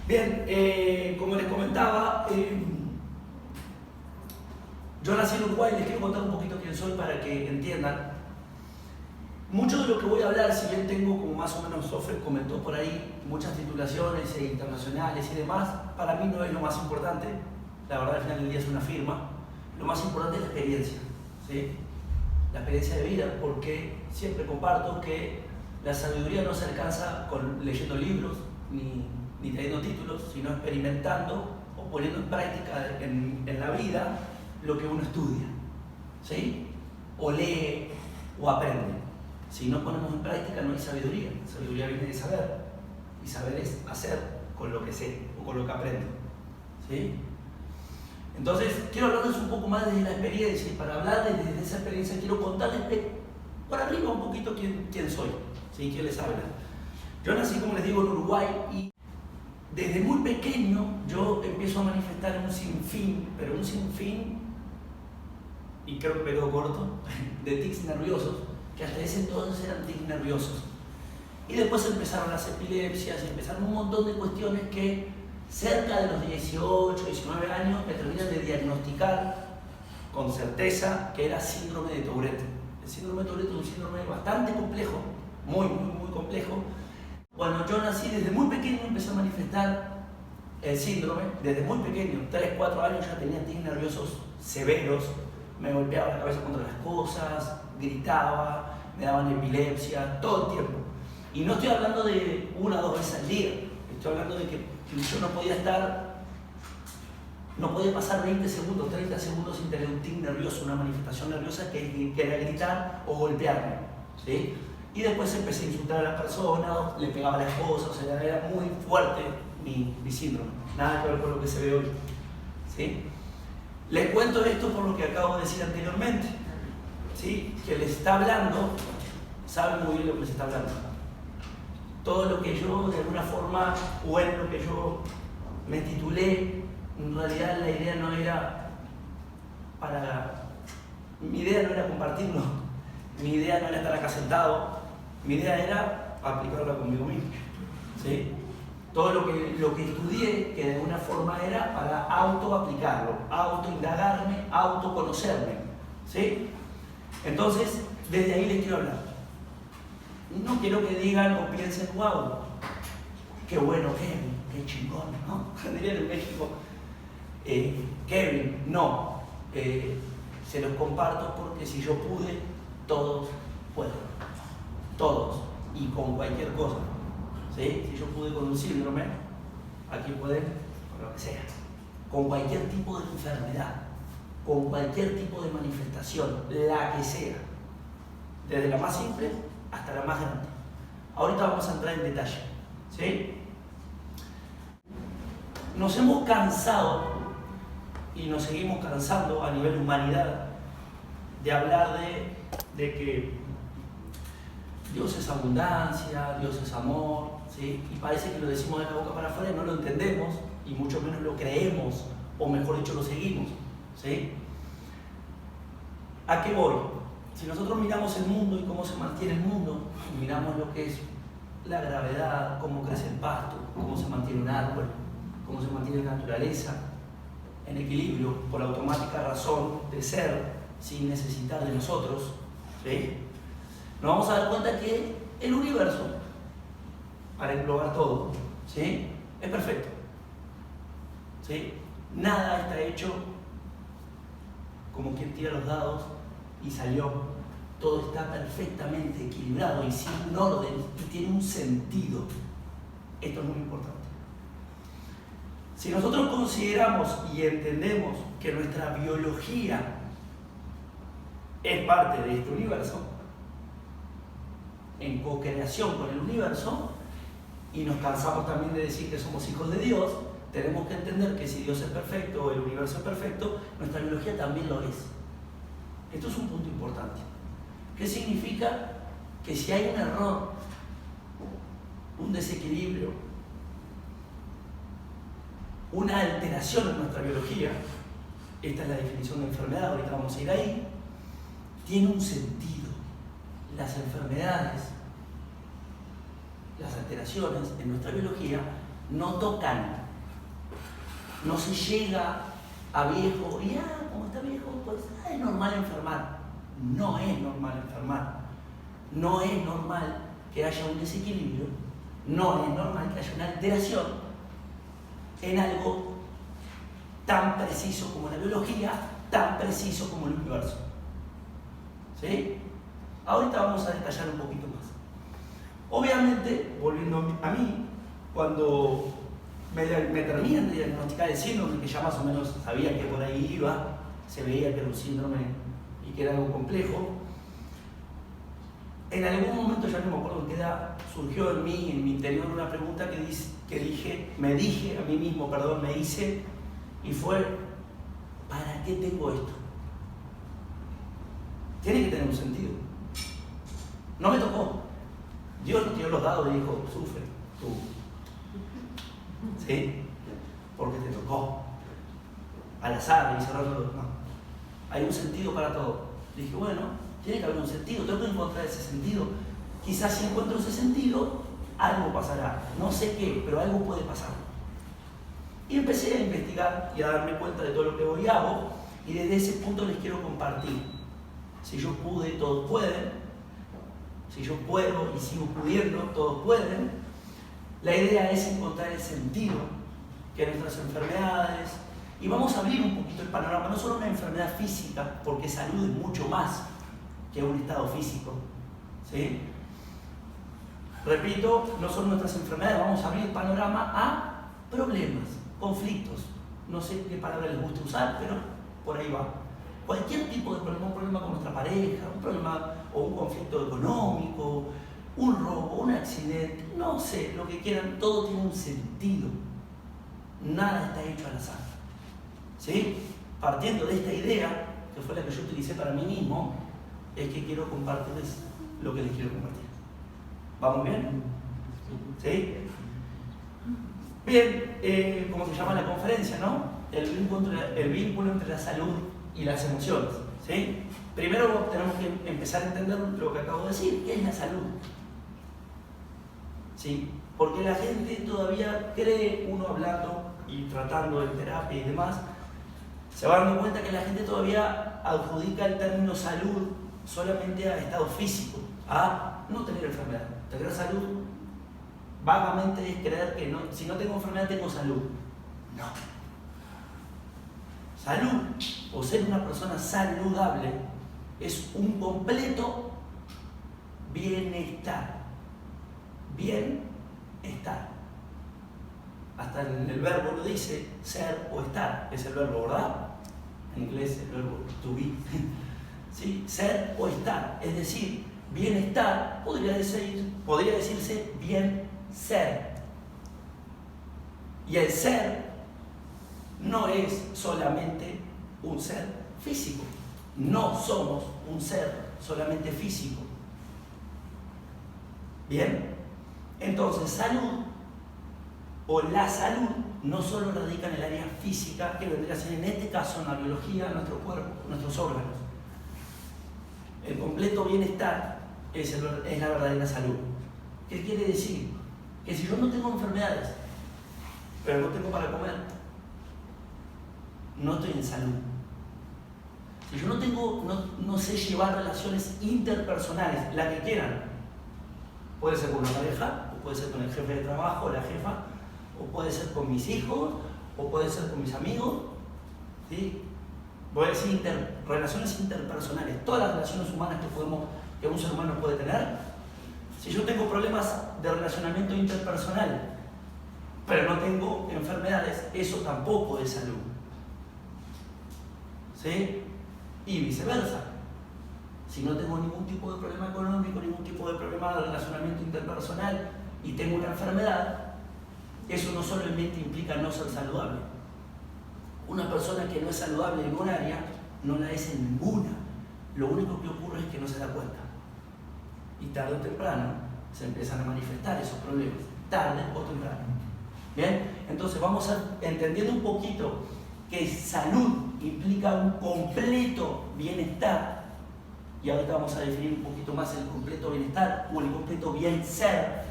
Bien, como les comentaba, yo nací en Uruguay. Les quiero contar un poquito quién soy para que entiendan. Mucho de lo que voy a hablar, si bien tengo, como más o menos Sofre comentó por ahí, muchas titulaciones internacionales y demás, para mí no es lo más importante. La verdad, al final del día es una firma. Lo más importante es la experiencia, ¿sí? La experiencia de vida, porque siempre comparto que la sabiduría no se alcanza leyendo libros ni teniendo títulos, sino experimentando o poniendo en práctica en la vida lo que uno estudia, ¿sí? O lee o aprende. Si no ponemos en práctica no hay sabiduría. Sabiduría viene de saber, y saber es hacer con lo que sé o con lo que aprendo, ¿sí? Entonces, quiero hablarles un poco más de la experiencia, y para hablarles de esa experiencia quiero contarles por arriba un poquito quién soy, ¿sí? ¿Quién les habla? Yo nací, como les digo, en Uruguay, y desde muy pequeño yo empiezo a manifestar un sinfín, pero un sinfín, y creo que me quedo corto, de tics nerviosos, que hasta ese entonces eran tics nerviosos. Y después empezaron las epilepsias, empezaron un montón de cuestiones que cerca de los 18, 19 años me terminan de diagnosticar con certeza que era síndrome de Tourette. El síndrome de Tourette es un síndrome bastante complejo, muy complejo. Cuando yo nací, desde muy pequeño empecé a manifestar el síndrome. Desde muy pequeño, 3, 4 años ya tenía tics nerviosos severos, me golpeaba la cabeza contra las cosas, gritaba, me daban epilepsia, todo el tiempo. Y no estoy hablando de 1 o 2 veces al día, estoy hablando de que yo no podía pasar 20 segundos, 30 segundos sin tener un tic nervioso, una manifestación nerviosa que era gritar o golpearme, ¿sí? Y después empecé a insultar a las personas, le pegaba a las cosas, o sea, era muy fuerte mi síndrome, nada que ver con lo que se ve hoy, ¿sí? Les cuento esto por lo que acabo de decir anteriormente, ¿sí? Que les está hablando, saben muy bien lo que les está hablando. Todo lo que yo, de alguna forma, o en lo que yo me titulé, en realidad la idea no era mi idea no era compartirlo, mi idea no era estar acá sentado, mi idea era aplicarlo conmigo mismo, ¿sí? Todo lo que estudié, que de alguna forma era para autoaplicarlo, autoindagarme, autoconocerme, ¿sí? Entonces, desde ahí les quiero hablar. No quiero que digan o piensen, wow, qué bueno Kevin, qué chingón, ¿no? Dirían en México, Kevin, no. Se los comparto porque si yo pude, todos pueden. Todos. Y con cualquier cosa. ¿Sí? Si yo pude con un síndrome, aquí pueden con lo que sea. Con cualquier tipo de enfermedad, con cualquier tipo de manifestación, la que sea. Desde la más simple hasta la más grande. Ahorita vamos a entrar en detalle, ¿sí? Nos hemos cansado y nos seguimos cansando a nivel humanidad de hablar de que Dios es abundancia, Dios es amor, ¿sí? Y parece que lo decimos de la boca para afuera y no lo entendemos, y mucho menos lo creemos, o mejor dicho, lo seguimos, ¿sí? ¿A qué voy? Si nosotros miramos el mundo y cómo se mantiene el mundo, y miramos lo que es la gravedad, cómo crece el pasto, cómo se mantiene un árbol, cómo se mantiene la naturaleza en equilibrio por automática razón de ser sin necesitar de nosotros, ¿sí? Nos vamos a dar cuenta que el universo, para englobar todo, ¿sí? Es perfecto, ¿sí? Nada está hecho como quien tira los dados y salió. Todo está perfectamente equilibrado y sin un orden, y tiene un sentido. Esto es muy importante. Si nosotros consideramos y entendemos que nuestra biología es parte de este universo, en co-creación con el universo, y nos cansamos también de decir que somos hijos de Dios, tenemos que entender que si Dios es perfecto o el universo es perfecto, nuestra biología también lo es. Esto es un punto importante. ¿Qué significa? Que si hay un error, un desequilibrio, una alteración en nuestra biología, esta es la definición de enfermedad, ahorita vamos a ir ahí, tiene un sentido. Las enfermedades, las alteraciones en nuestra biología no tocan. No se llega a viejo y, como está viejo, pues es normal enfermar. No es normal enfermar. No es normal que haya un desequilibrio. No es normal que haya una alteración en algo tan preciso como la biología, tan preciso como el universo. ¿Sí? Ahorita vamos a detallar un poquito más. Obviamente, volviendo a mí, cuando me terminan de diagnosticar el síndrome, que ya más o menos sabía que por ahí iba, se veía que era un síndrome y que era algo complejo, en algún momento, ya no me acuerdo en qué edad, surgió en mí, en mi interior, una pregunta me hice, y fue: ¿para qué tengo esto? Tiene que tener un sentido. No me tocó. Dios nos dio los dados y dijo: sufre tú. ¿Sí? Porque te tocó. Al azar, y cerrarlo. No. Hay un sentido para todo. Dije, bueno, tiene que haber un sentido, tengo que encontrar ese sentido. Quizás si encuentro ese sentido, algo pasará. No sé qué, pero algo puede pasar. Y empecé a investigar y a darme cuenta de todo lo que hoy hago, y desde ese punto les quiero compartir. Si yo pude, todos pueden. Si yo puedo y sigo pudiendo, todos pueden. La idea es encontrar el sentido que nuestras enfermedades, y vamos a abrir un poquito el panorama, no solo una enfermedad física, porque salud es mucho más que un estado físico. ¿Sí? Repito, no solo nuestras enfermedades, vamos a abrir el panorama a problemas, conflictos. No sé qué palabra les gusta usar, pero por ahí va. Cualquier tipo de problema, un problema con nuestra pareja, un problema o un conflicto económico, un robo, un accidente, no sé, lo que quieran, todo tiene un sentido. Nada está hecho al azar. ¿Sí? Partiendo de esta idea, que fue la que yo utilicé para mí mismo, es que quiero compartirles lo que les quiero compartir. ¿Vamos bien? ¿Sí? Bien, ¿cómo se llama la conferencia, no? El vínculo entre la salud y las emociones. ¿Sí? Primero tenemos que empezar a entender lo que acabo de decir, ¿qué es la salud? ¿Sí? Porque la gente todavía cree, uno hablando y tratando de terapia y demás, se va dando cuenta que la gente todavía adjudica el término salud solamente a estado físico, a no tener enfermedad. Tener salud vagamente es creer que no, si no tengo enfermedad tengo salud. No. Salud, o ser una persona saludable, es un completo bienestar. Bienestar. Hasta el verbo lo dice, ser o estar, es el verbo, ¿verdad? En inglés el verbo to be. ¿Sí? Ser o estar, es decir, bienestar podría decirse bien ser. Y el ser no es solamente un ser físico. No somos un ser solamente físico. ¿Bien? Entonces, salud o la salud no solo radica en el área física, que vendría a ser en este caso en la biología, nuestro cuerpo, nuestros órganos. El completo bienestar es la verdadera salud. ¿Qué quiere decir? Que si yo no tengo enfermedades, pero no tengo para comer, no estoy en salud. Si yo no sé llevar relaciones interpersonales, la que quieran, puede ser con una pareja, o puede ser con el jefe de trabajo, o la jefa, o puede ser con mis hijos, o puede ser con mis amigos, ¿sí? Voy a decir relaciones interpersonales, todas las relaciones humanas que un ser humano puede tener. Si yo tengo problemas de relacionamiento interpersonal, pero no tengo enfermedades, eso tampoco es salud. ¿Sí? Y viceversa. Si no tengo ningún tipo de problema económico, ningún tipo de problema de relacionamiento interpersonal y tengo una enfermedad, eso no solamente implica no ser saludable. Una persona que no es saludable en un área, no la es en ninguna. Lo único que ocurre es que no se da cuenta. Y tarde o temprano se empiezan a manifestar esos problemas. Tarde o temprano. ¿Bien? Entonces vamos entendiendo un poquito que salud implica un completo bienestar. Y ahorita vamos a definir un poquito más el completo bienestar o el completo bien ser.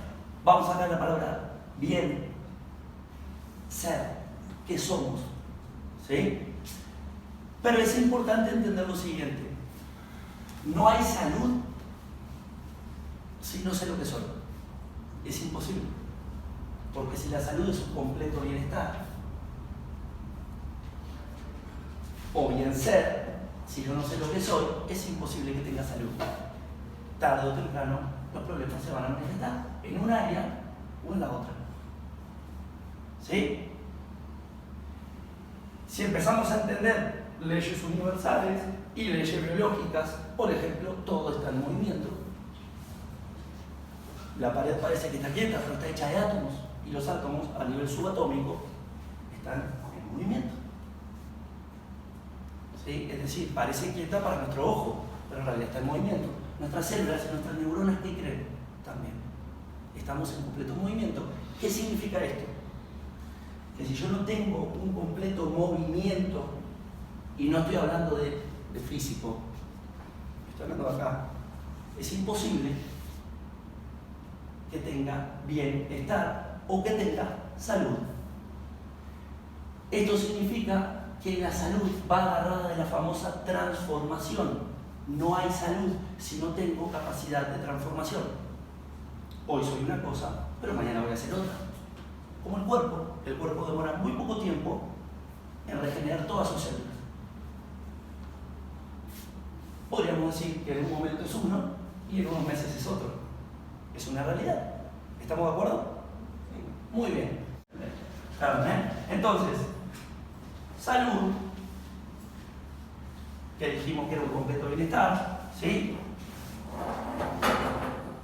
Vamos a ver la palabra bien ser, qué somos. ¿Sí? Pero es importante entender lo siguiente. No hay salud si no sé lo que soy. Es imposible. Porque si la salud es un completo bienestar, o bien ser, si yo no sé lo que soy, es imposible que tenga salud. Tarde o temprano, los problemas se van a manifestar en un área o en la otra. ¿Sí? Si empezamos a entender leyes universales y leyes biológicas, por ejemplo, todo está en movimiento. La pared parece que está quieta, pero está hecha de átomos, y los átomos a nivel subatómico están en movimiento. ¿Sí? Es decir, parece quieta para nuestro ojo, pero en realidad está en movimiento. Nuestras células y nuestras neuronas, ¿qué creen? También. Estamos en completo movimiento. ¿Qué significa esto? Que si yo no tengo un completo movimiento, y no estoy hablando de físico, estoy hablando de acá, es imposible que tenga bienestar o que tenga salud. Esto significa que la salud va agarrada de la famosa transformación. No hay salud si no tengo capacidad de transformación. Hoy soy una cosa, pero mañana voy a ser otra. Como el cuerpo demora muy poco tiempo en regenerar todas sus células. Podríamos decir que en un momento es uno y en unos meses es otro. Es una realidad. ¿Estamos de acuerdo? Muy bien. Entonces, salud, que dijimos que era un completo bienestar, ¿sí?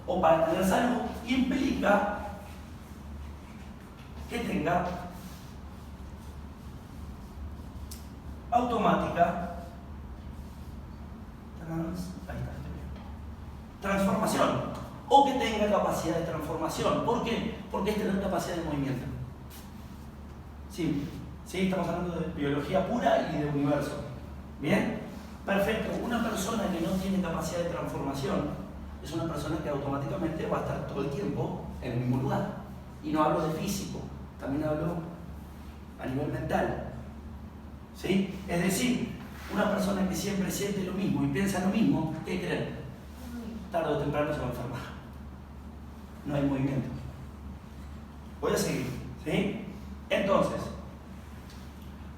O para tener salud implica que tenga automática transformación, o que tenga capacidad de transformación. ¿Por qué? Porque es tener capacidad de movimiento. Sí, estamos hablando de biología pura y de universo. ¿Bien? Perfecto. Una persona que no tiene capacidad de transformación es una persona que automáticamente va a estar todo el tiempo en el mismo lugar. Y no hablo de físico, también hablo a nivel mental. ¿Sí? Es decir, una persona que siempre siente lo mismo y piensa lo mismo, ¿qué creen? Tarde o temprano se va a enfermar. No hay movimiento. Voy a seguir. ¿Sí? Entonces,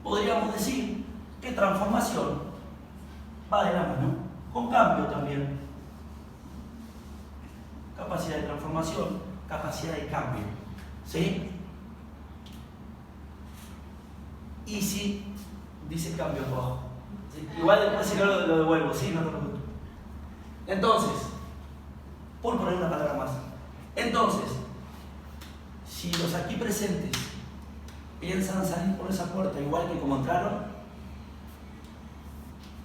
podríamos decir que transformación va de la mano con cambio también. Capacidad de transformación, capacidad de cambio. ¿Sí? Y si dice cambio abajo. ¿Sí? Igual después si no lo devuelvo, ¿sí? No te preocupes. Entonces, por poner una palabra más. Entonces, si los aquí presentes piensan salir por esa puerta igual que como entraron,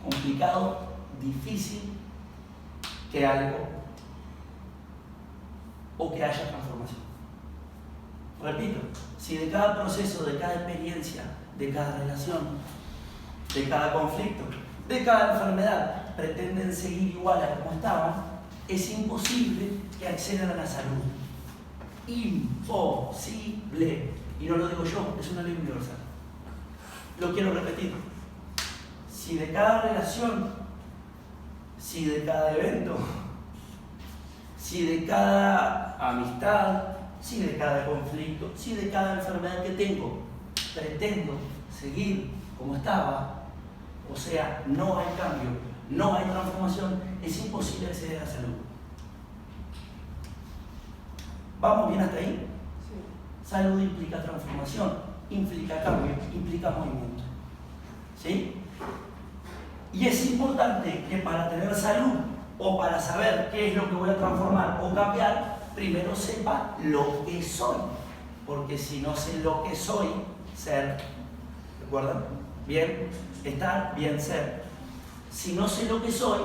complicado, difícil que algo o que haya transformación. Repito, si de cada proceso, de cada experiencia, de cada relación, de cada conflicto, de cada enfermedad, pretenden seguir igual a como estaban, es imposible que accedan a la salud. Imposible. Y no lo digo yo, es una ley universal. Lo quiero repetir. Si de cada relación, si de cada evento, si de cada amistad, si de cada conflicto, si de cada enfermedad que tengo, pretendo seguir como estaba, o sea, no hay cambio, no hay transformación, es imposible acceder a la salud. ¿Vamos bien hasta ahí? Sí. Salud implica transformación, implica cambio, implica movimiento. ¿Sí? Y es importante que para tener salud o para saber qué es lo que voy a transformar o cambiar, primero sepa lo que soy. Porque si no sé lo que soy, ser, ¿recuerdan? Bien, estar, bien, ser. Si no sé lo que soy,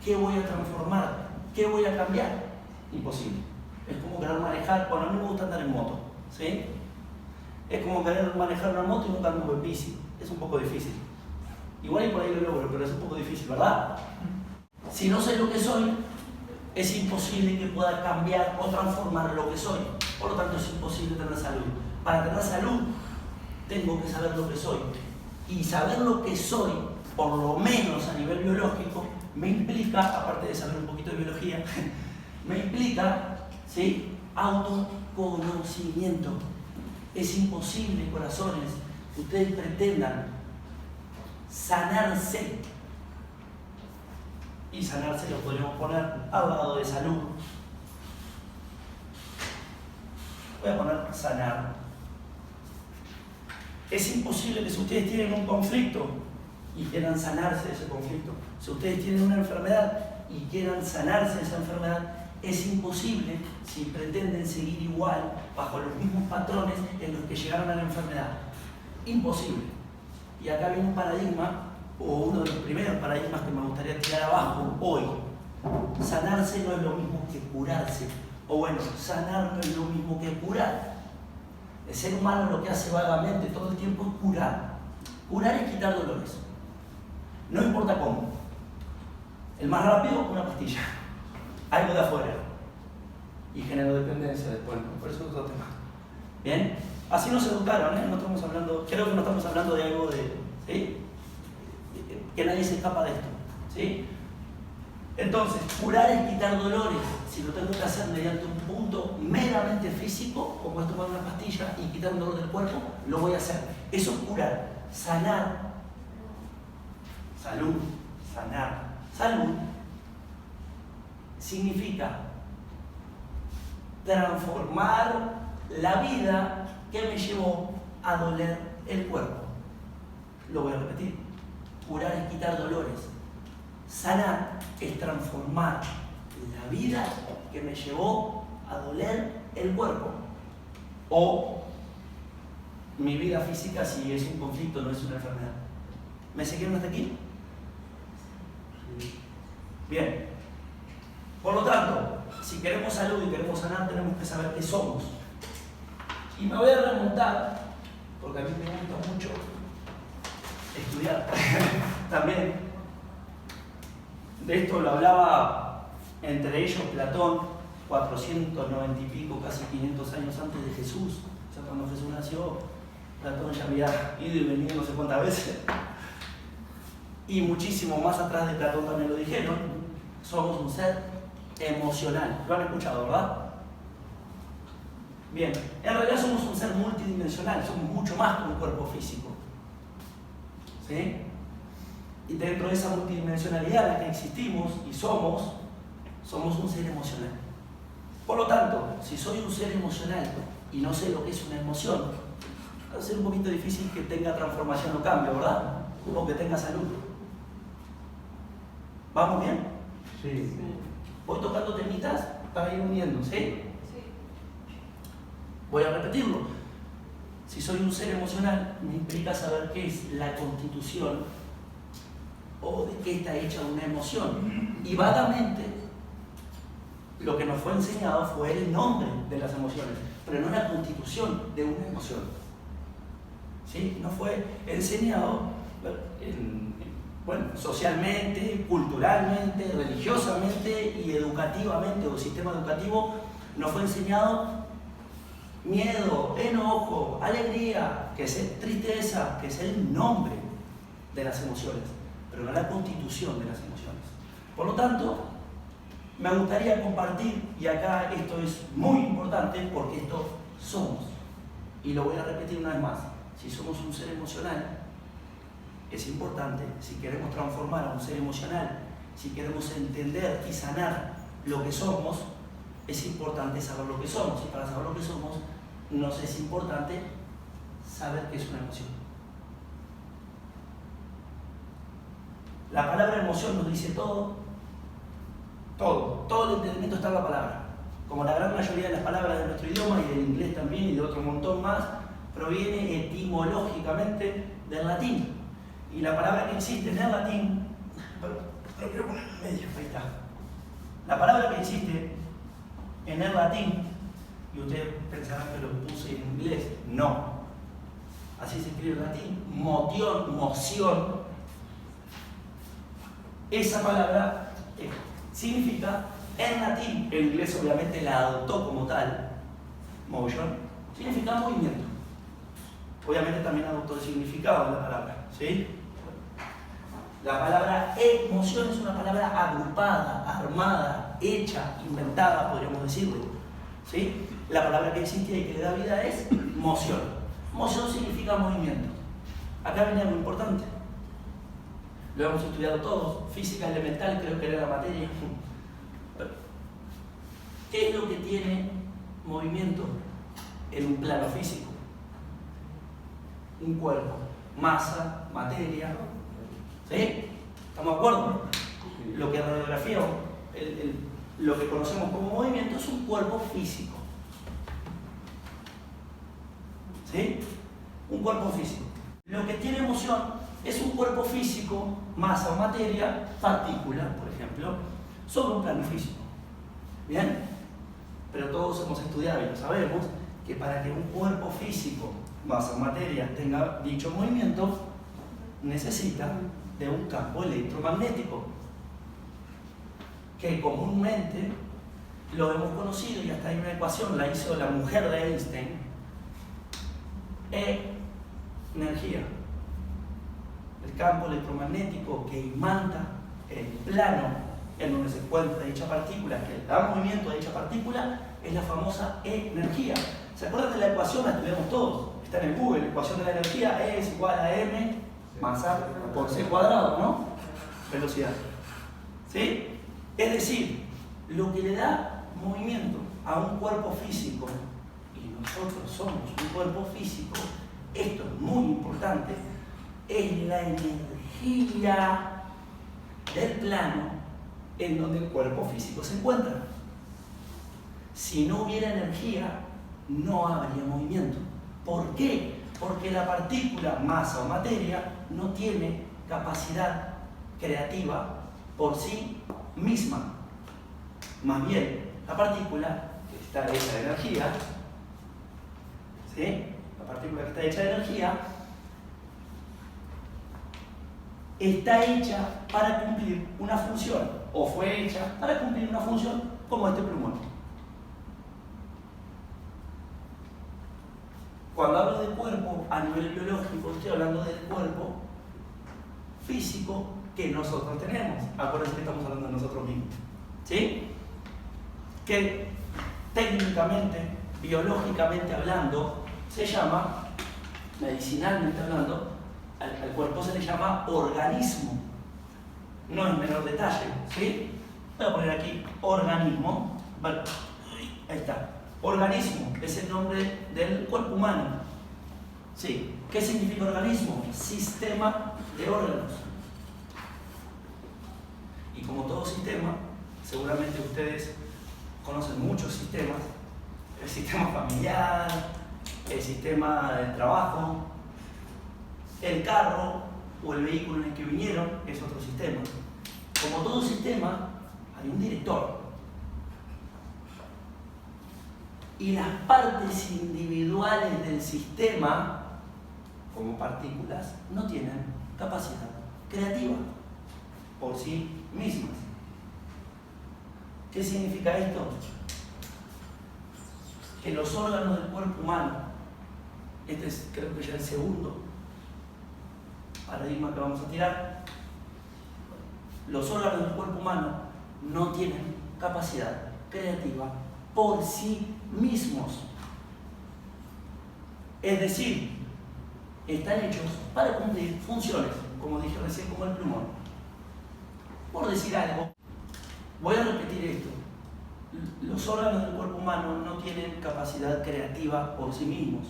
¿qué voy a transformar? ¿Qué voy a cambiar? Imposible. Es como querer manejar, bueno, a mí me gusta andar en moto, ¿sí? Es como querer manejar una moto y nunca ando en bici. Es un poco difícil. Igual y por ahí lo logro, pero es un poco difícil, ¿verdad? Si no sé lo que soy, es imposible que pueda cambiar o transformar lo que soy. Por lo tanto, es imposible tener salud. Para tener salud, tengo que saber lo que soy. Y saber lo que soy, por lo menos a nivel biológico, me implica, aparte de saber un poquito de biología, me implica, ¿sí?, autoconocimiento. Es imposible, corazones, que ustedes pretendan sanarse. Y sanarse lo podríamos poner al lado de salud. Voy a poner sanar. Es imposible que si ustedes tienen un conflicto y quieran sanarse de ese conflicto, si ustedes tienen una enfermedad y quieran sanarse de esa enfermedad, es imposible si pretenden seguir igual, bajo los mismos patrones en los que llegaron a la enfermedad. Imposible. Y acá viene un paradigma, o uno de los primeros paradigmas que me gustaría tirar abajo hoy. Sanarse no es lo mismo que curarse. O bueno, sanar no es lo mismo que curar. El ser humano lo que hace vagamente todo el tiempo es curar. Curar es quitar dolores. No importa cómo. El más rápido, una pastilla. Algo de afuera. Y generó dependencia después, ¿no? Por eso es otro tema. ¿Bien? Así nos educaron, ¿eh? No estamos hablando, creo que no estamos hablando de algo de... ¿sí? Que nadie se escapa de esto. ¿Sí? Entonces, curar es quitar dolores. Si lo tengo que hacer mediante un punto meramente físico, como es tomar una pastilla y quitar un dolor del cuerpo, lo voy a hacer. Eso es curar. Sanar. Salud. Sanar. Salud significa transformar la vida que me llevó a doler el cuerpo. Lo voy a repetir. Curar es quitar dolores. Sanar es transformar la vida que me llevó a doler el cuerpo. O mi vida física si es un conflicto, no es una enfermedad. ¿Me siguieron hasta aquí? Bien. Por lo tanto, si queremos salud y queremos sanar, tenemos que saber qué somos. Y me voy a remontar, porque a mí me gusta mucho estudiar también. De esto lo hablaba entre ellos Platón, 490 y pico, casi 500 años antes de Jesús. O sea, cuando Jesús nació, Platón ya había ido y venido no sé cuántas veces. Y muchísimo más atrás de Platón también lo dijeron. Somos un ser emocional. Lo han escuchado, ¿verdad? Bien, en realidad somos un ser multidimensional, somos mucho más que un cuerpo físico. ¿Sí? Y dentro de esa multidimensionalidad en la que existimos y somos un ser emocional. Por lo tanto, si soy un ser emocional y no sé lo que es una emoción, va a ser un poquito difícil que tenga transformación o cambio, ¿verdad? O que tenga salud. ¿Vamos bien? Sí. Voy tocando temitas para ir uniendo, ¿sí? Voy a repetirlo. Si soy un ser emocional, me implica saber qué es la constitución o de qué está hecha una emoción. Y vagamente, lo que nos fue enseñado fue el nombre de las emociones, pero no la constitución de una emoción. ¿Sí? Nos fue enseñado socialmente, culturalmente, religiosamente y educativamente, o sistema educativo, nos fue enseñado miedo, enojo, alegría, que es tristeza, que es el nombre de las emociones, pero no la constitución de las emociones. Por lo tanto, me gustaría compartir, y acá esto es muy importante porque esto somos, y lo voy a repetir una vez más, si somos un ser emocional, es importante, si queremos transformar a un ser emocional, si queremos entender y sanar lo que somos, es importante saber lo que somos, y para saber lo que somos, nos es importante saber qué es una emoción. La palabra emoción nos dice todo el entendimiento está en la palabra. Como la gran mayoría de las palabras de nuestro idioma y del inglés también y de otro montón más, proviene etimológicamente del latín. Y la palabra que existe en el latín, pero quiero poner en medio, ahí está. La palabra que existe en el latín, y ustedes pensarán que lo puse en inglés, no. Así se escribe en latín, moción. Esa palabra significa, en latín, el inglés obviamente la adoptó como tal, motion, significa movimiento. obviamente también adoptó el significado de la palabra, ¿sí? La palabra emoción es una palabra agrupada, armada, hecha, inventada, podríamos decirlo, ¿sí? La palabra que existe y que le da vida es moción. Moción significa movimiento. Acá viene algo importante. Lo hemos estudiado todos, física elemental, creo que era la materia. ¿Qué es lo que tiene movimiento en un plano físico? Un cuerpo, masa, materia. ¿Sí? ¿Estamos de acuerdo? Lo que radiografía, lo que conocemos como movimiento es un cuerpo físico. ¿Sí? Un cuerpo físico. Lo que tiene emoción es un cuerpo físico, masa o materia, partícula, por ejemplo, sobre un plano físico. ¿Bien? Pero todos hemos estudiado y lo sabemos que para que un cuerpo físico, masa o materia, tenga dicho movimiento, necesita de un campo electromagnético, que comúnmente lo hemos conocido y hasta hay una ecuación, la hizo la mujer de Einstein, energía. El campo electromagnético que imanta el plano en donde se encuentra dicha partícula, que da movimiento a dicha partícula, es la famosa energía. ¿Se acuerdan de la ecuación? La estudiamos todos, está en el Google. La ecuación de la energía es igual a m más a por c cuadrado, ¿no? Velocidad. ¿Sí? Es decir, lo que le da movimiento a un cuerpo físico, y nosotros somos un cuerpo físico, esto es muy importante, es la energía del plano en donde el cuerpo físico se encuentra. Si no hubiera energía, no habría movimiento. ¿Por qué? Porque la partícula, masa o materia, no tiene capacidad creativa por sí misma. Más bien, la partícula que está hecha de energía, ¿sí? La partícula que está hecha de energía está hecha para cumplir una función, o fue hecha para cumplir una función como este plumón. Cuando hablo del cuerpo a nivel biológico, estoy hablando del cuerpo físico que nosotros tenemos. Acuérdense que estamos hablando de nosotros mismos. ¿Sí? Que técnicamente, biológicamente hablando, se llama, medicinalmente hablando, al cuerpo se le llama organismo. No es menor detalle, ¿sí? Voy a poner aquí organismo. Vale. Ahí está. Organismo es el nombre del cuerpo humano. ¿Sí? ¿Qué significa organismo? Sistema de órganos. Y como todo sistema, seguramente ustedes conocen muchos sistemas. El sistema familiar, el sistema del trabajo, el carro o el vehículo en el que vinieron es otro sistema. Como todo sistema, hay un director. Y las partes individuales del sistema, como partículas, no tienen capacidad creativa por sí mismas. ¿Qué significa esto? Que los órganos del cuerpo humano, este es creo que ya el segundo paradigma que vamos a tirar, los órganos del cuerpo humano no tienen capacidad creativa por sí mismos. Es decir, están hechos para cumplir funciones, como dije recién, como el plumón. Por decir algo, voy a repetir esto. Los órganos del cuerpo humano no tienen capacidad creativa por sí mismos.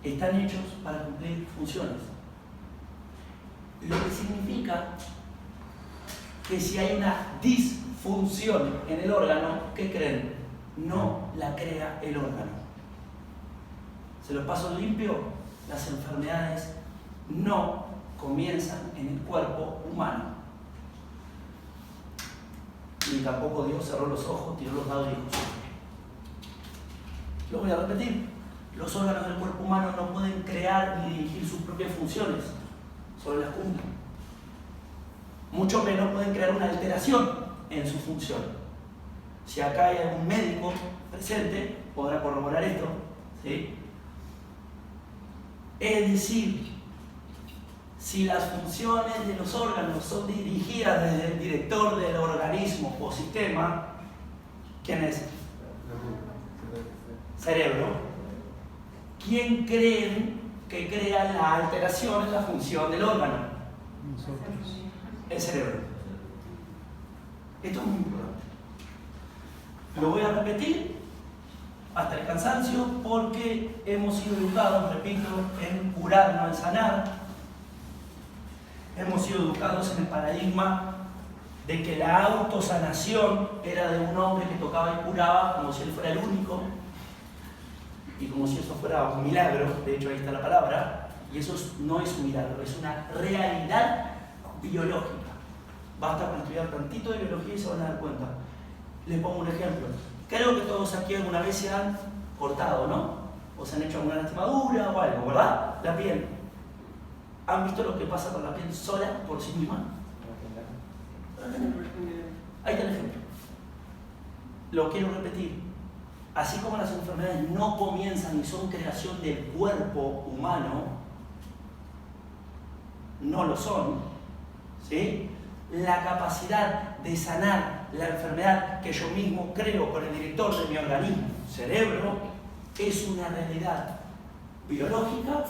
Están hechos para cumplir funciones. Lo que significa que si hay una disfunción en el órgano, ¿qué creen? No la crea el órgano. Se lo paso limpio, las enfermedades no comienzan en el cuerpo humano. Ni tampoco Dios cerró los ojos, tiró los dados y dijo: lo voy a repetir. Los órganos del cuerpo humano no pueden crear ni dirigir sus propias funciones, solo las cumplen. Mucho menos pueden crear una alteración en su función. Si acá hay algún médico presente, podrá corroborar esto, ¿sí? Es decir, si las funciones de los órganos son dirigidas desde el director del organismo o sistema, ¿quién es? Cerebro. ¿Quién creen que crea la alteración en la función del órgano? Nosotros. El cerebro. Esto es muy importante. Lo voy a repetir hasta el cansancio porque hemos sido educados, repito, en curar, no en sanar. Hemos sido educados en el paradigma de que la autosanación era de un hombre que tocaba y curaba como si él fuera el único y como si eso fuera un milagro. De hecho, ahí está la palabra, y eso no es un milagro, es una realidad biológica. Basta con estudiar tantito de biología y se van a dar cuenta. Les pongo un ejemplo. Creo que todos aquí alguna vez se han cortado, ¿no? O se han hecho alguna lastimadura o algo, ¿verdad? La piel. ¿Han visto lo que pasa con la piel sola por sí misma? Ahí está el ejemplo. Lo quiero repetir. Así como las enfermedades no comienzan y son creación del cuerpo humano, no lo son, ¿sí? La capacidad de sanar la enfermedad que yo mismo creo con el director de mi organismo, cerebro, es una realidad biológica,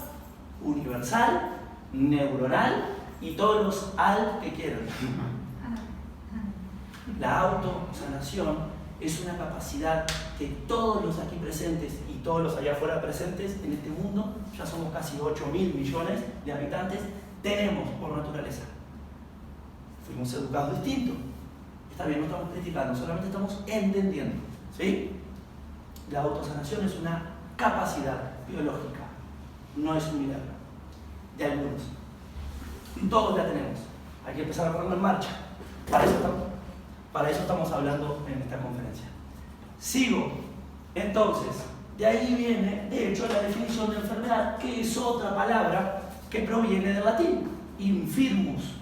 universal, neuronal y todos los al que quieran. La autosanación es una capacidad que todos los aquí presentes y todos los allá afuera presentes en este mundo, ya somos casi 8.000 millones de habitantes, tenemos por naturaleza. Fuimos educados distinto. Está bien, no estamos criticando, solamente estamos entendiendo. ¿Sí? La autosanación es una capacidad biológica, no es un milagro. De algunos. Todos la tenemos. Hay que empezar a ponerlo en marcha. Para eso estamos hablando en esta conferencia. Sigo. Entonces, de ahí viene, de hecho, la definición de enfermedad, que es otra palabra que proviene del latín, infirmus.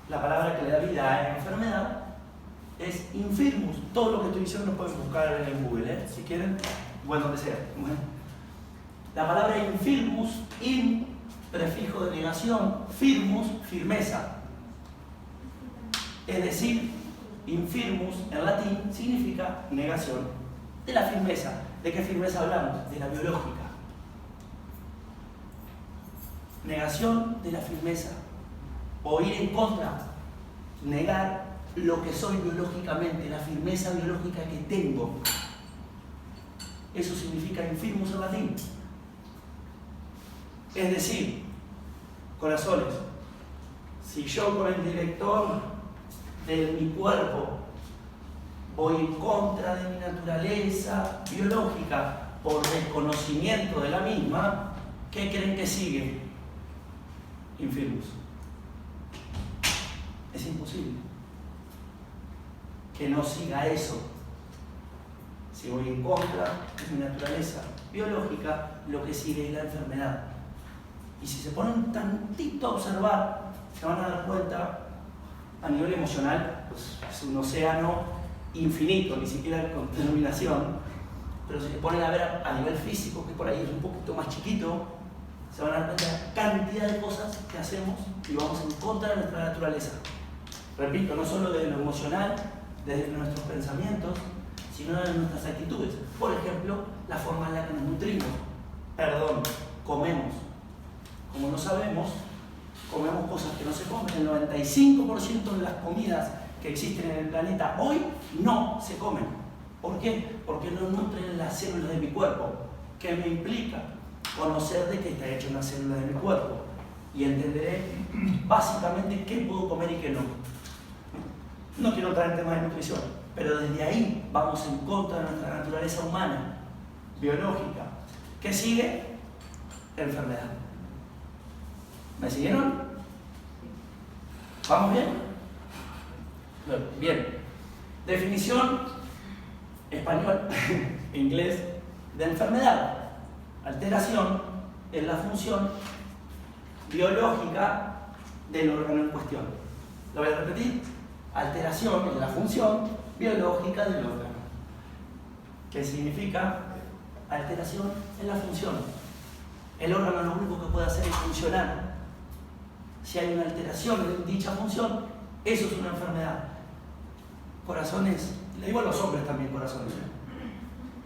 La palabra que le da vida a la enfermedad es infirmus. Todo lo que estoy diciendo lo pueden buscar en el Google, ¿eh? Si quieren, bueno, donde sea. Bueno. La palabra infirmus, in, prefijo de negación, firmus, firmeza. Es decir, infirmus en latín significa negación de la firmeza. ¿De qué firmeza hablamos? De la biológica. Negación de la firmeza. O ir en contra, negar lo que soy biológicamente, la firmeza biológica que tengo. Eso significa infirmus en latín. Es decir, corazones, si yo con el director de mi cuerpo voy en contra de mi naturaleza biológica por desconocimiento de la misma, ¿qué creen que sigue? Infirmus. Es imposible que no siga eso. Si voy en contra de mi naturaleza biológica, lo que sigue es la enfermedad. Y si se ponen tantito a observar, se van a dar cuenta, a nivel emocional, pues es un océano infinito, ni siquiera con denominación, pero si se ponen a ver a nivel físico, que por ahí es un poquito más chiquito, se van a dar cuenta de la cantidad de cosas que hacemos y vamos en contra de nuestra naturaleza. Repito, no solo desde lo emocional, desde nuestros pensamientos, sino de nuestras actitudes. Por ejemplo, la forma en la que nos nutrimos. Comemos. Como no sabemos, comemos cosas que no se comen. El 95% de las comidas que existen en el planeta hoy no se comen. ¿Por qué? Porque no nutren las células de mi cuerpo. ¿Qué me implica? Conocer de qué está hecha una célula de mi cuerpo. Y entenderé básicamente qué puedo comer y qué no. No quiero entrar en temas de nutrición, pero desde ahí vamos en contra de nuestra naturaleza humana, biológica. ¿Qué sigue? Enfermedad. ¿Me siguieron? ¿Vamos bien? Bien. Definición español, inglés, de enfermedad. Alteración en la función biológica del órgano en cuestión. Lo voy a repetir. Alteración en la función biológica del órgano. ¿Qué significa? Alteración en la función. El órgano lo único que puede hacer es funcionar. Si hay una alteración en dicha función, eso es una enfermedad. Corazones, le digo a los hombres también corazones.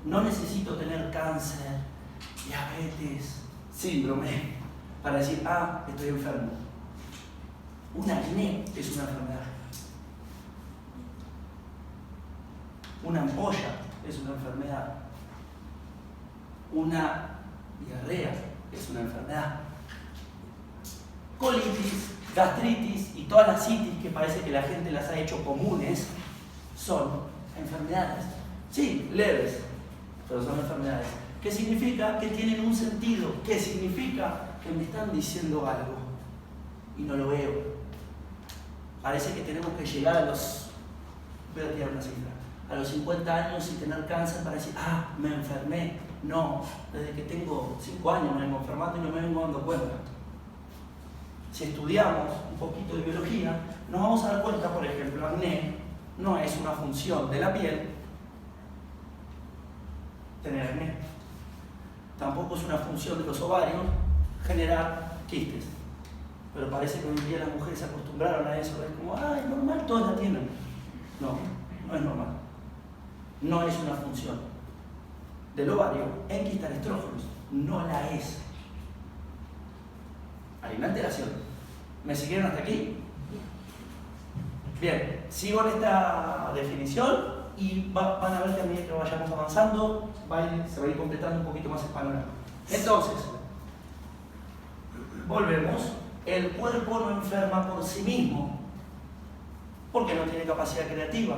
No necesito tener cáncer, diabetes, síndrome, para decir, estoy enfermo. Un acné es una enfermedad. Una ampolla es una enfermedad. Una diarrea es una enfermedad. Colitis, gastritis y todas las citis que parece que la gente las ha hecho comunes son enfermedades. Sí, leves, pero son enfermedades. ¿Qué significa? Que tienen un sentido. ¿Qué significa? Que me están diciendo algo y no lo veo. Parece que tenemos que llegar a los, voy a tirar una cifra, a los 50 años y tener cáncer para decir, me enfermé. No, desde que tengo 5 años me vengo enfermando y no me vengo dando cuenta. Si estudiamos un poquito de biología, nos vamos a dar cuenta, por ejemplo, acné no es una función de la piel tener acné. Tampoco es una función de los ovarios generar quistes. Pero parece que hoy en día las mujeres se acostumbraron a eso. Es como, es normal, todas la tienen. No, no es normal. No es una función del ovario enquistar estrógenos. No la es. Hay una alteración. ¿Me siguieron hasta aquí? Bien, sigo en esta definición y van a ver que a medida que vayamos avanzando se va a ir completando un poquito más el panorama. Entonces, volvemos. El cuerpo no enferma por sí mismo porque no tiene capacidad creativa.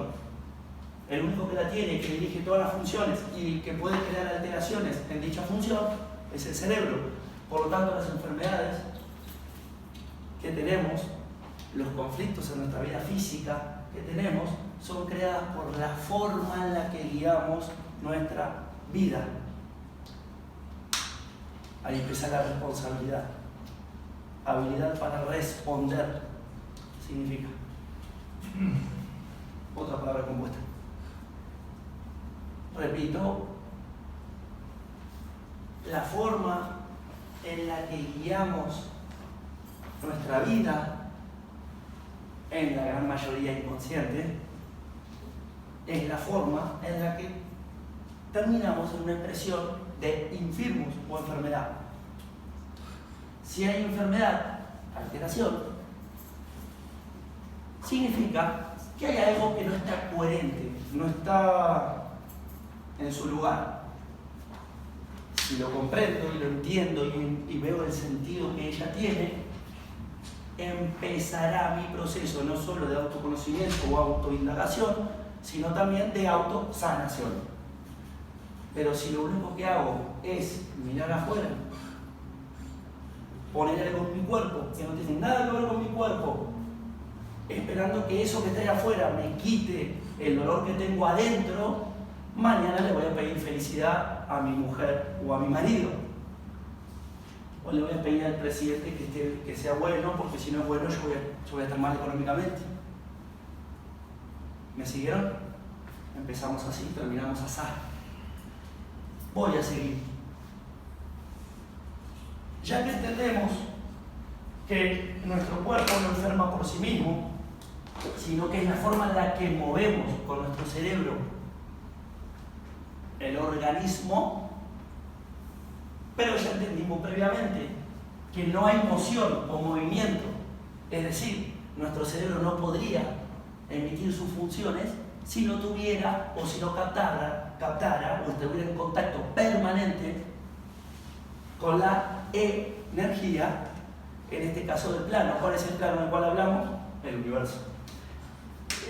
El único que la tiene, que dirige todas las funciones y que puede crear alteraciones en dicha función es el cerebro. Por lo tanto, las enfermedades que tenemos, los conflictos en nuestra vida física que tenemos, son creadas por la forma en la que guiamos nuestra vida. Ahí empieza la responsabilidad. Habilidad para responder significa. Otra palabra compuesta. Repito, la forma en la que guiamos nuestra vida, en la gran mayoría inconsciente, es la forma en la que terminamos en una expresión de infirmos o enfermedad. Si hay enfermedad, alteración, significa que hay algo que no está coherente, no está en su lugar. Si lo comprendo y lo entiendo y veo el sentido que ella tiene, empezará mi proceso no solo de autoconocimiento o autoindagación, sino también de autosanación. Pero si lo único que hago es mirar afuera, poner algo en mi cuerpo que no tiene nada que ver con mi cuerpo, esperando que eso que está ahí afuera me quite el dolor que tengo adentro, mañana le voy a pedir felicidad a mi mujer o a mi marido. O le voy a pedir al presidente que sea bueno, porque si no es bueno yo voy a estar mal económicamente. ¿Me siguieron? Empezamos así, terminamos así. Voy a seguir. Ya que entendemos que nuestro cuerpo no enferma por sí mismo, sino que es la forma en la que movemos con nuestro cerebro el organismo, pero ya entendimos previamente que no hay moción o movimiento, es decir, nuestro cerebro no podría emitir sus funciones si no tuviera o si no captara o estuviera en contacto permanente con la energía, en este caso del plano. ¿Cuál es el plano del cual hablamos? El universo.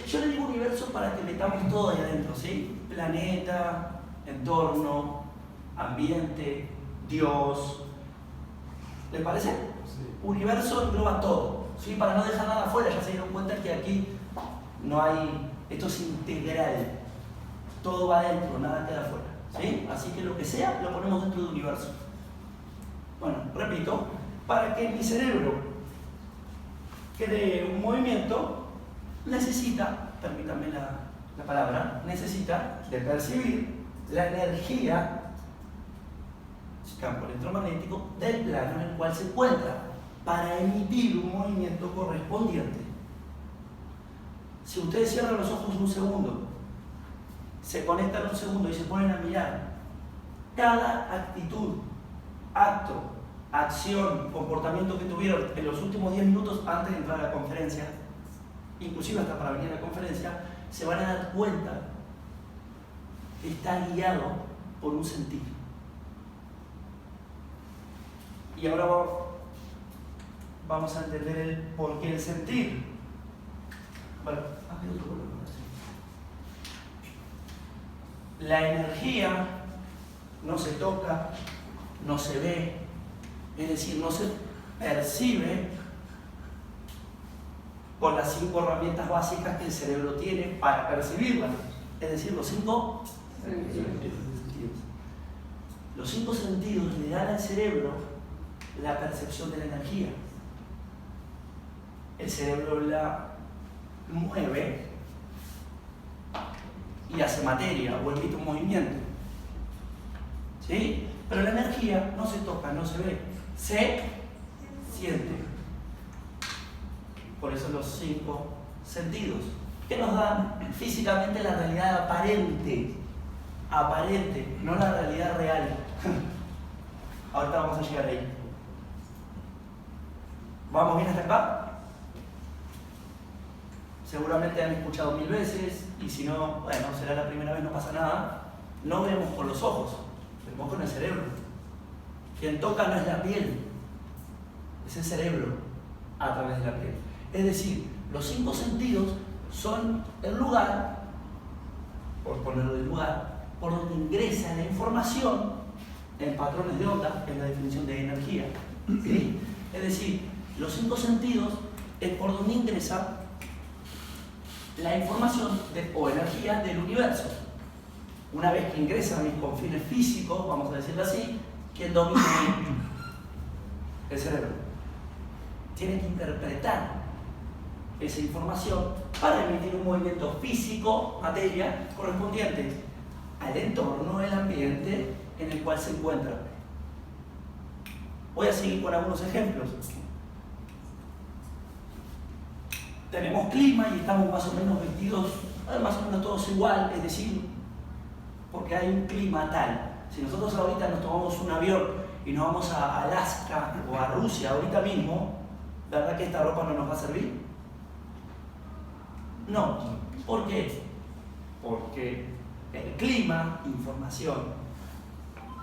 Yo le digo universo para que metamos todo ahí adentro, ¿sí? Planeta, entorno, ambiente, Dios. ¿Les parece? Sí. Universo engloba todo, ¿sí? Para no dejar nada afuera. Ya se dieron cuenta que aquí no hay, esto es integral, todo va adentro, nada queda afuera, ¿sí? Así que lo que sea lo ponemos dentro del universo. Bueno, repito, para que mi cerebro cree un movimiento, necesita, permítanme la palabra, necesita de percibir la energía campo electromagnético del plano en el cual se encuentra para emitir un movimiento correspondiente. Si ustedes cierran los ojos un segundo, se conectan un segundo y se ponen a mirar cada actitud, acto, acción, comportamiento que tuvieron en los últimos 10 minutos antes de entrar a la conferencia, inclusive hasta para venir a la conferencia, se van a dar cuenta que está guiado por un sentir. Y ahora vamos a entender el por qué el sentir. Bueno, la energía no se toca, no se ve, es decir, no se percibe con las 5 herramientas básicas que el cerebro tiene para percibirlas, es decir, los 5 sentidos. Los 5 sentidos le dan al cerebro la percepción de la energía. El cerebro la mueve y hace materia o emite un movimiento. ¿Sí? Pero la energía no se toca, no se ve, se siente. Por eso los 5 sentidos, que nos dan físicamente la realidad aparente, no la realidad real. Ahorita vamos a llegar ahí. ¿Vamos bien hasta acá? Seguramente han escuchado 1000 veces, y si no, bueno, será la primera vez, no pasa nada. No vemos con los ojos, vemos con el cerebro. Quien toca no es la piel, es el cerebro a través de la piel. Es decir, los 5 sentidos son el lugar, por ponerlo de lugar, por donde ingresa la información en patrones de onda, en la definición de energía. ¿Sí? Es decir, los 5 sentidos es por donde ingresa la información o energía del universo. Una vez que ingresa a mis confines físicos, vamos a decirlo así, ¿quién domina el cerebro? Tiene que interpretar esa información para emitir un movimiento físico, materia, correspondiente al entorno, el ambiente en el cual se encuentra. Voy a seguir con algunos ejemplos. Tenemos clima y estamos más o menos vestidos, más o menos todos igual, es decir, porque hay un clima tal. Si nosotros ahorita nos tomamos un avión y nos vamos a Alaska o a Rusia ahorita mismo, ¿verdad que esta ropa no nos va a servir? No. ¿Por qué? Porque el clima, información,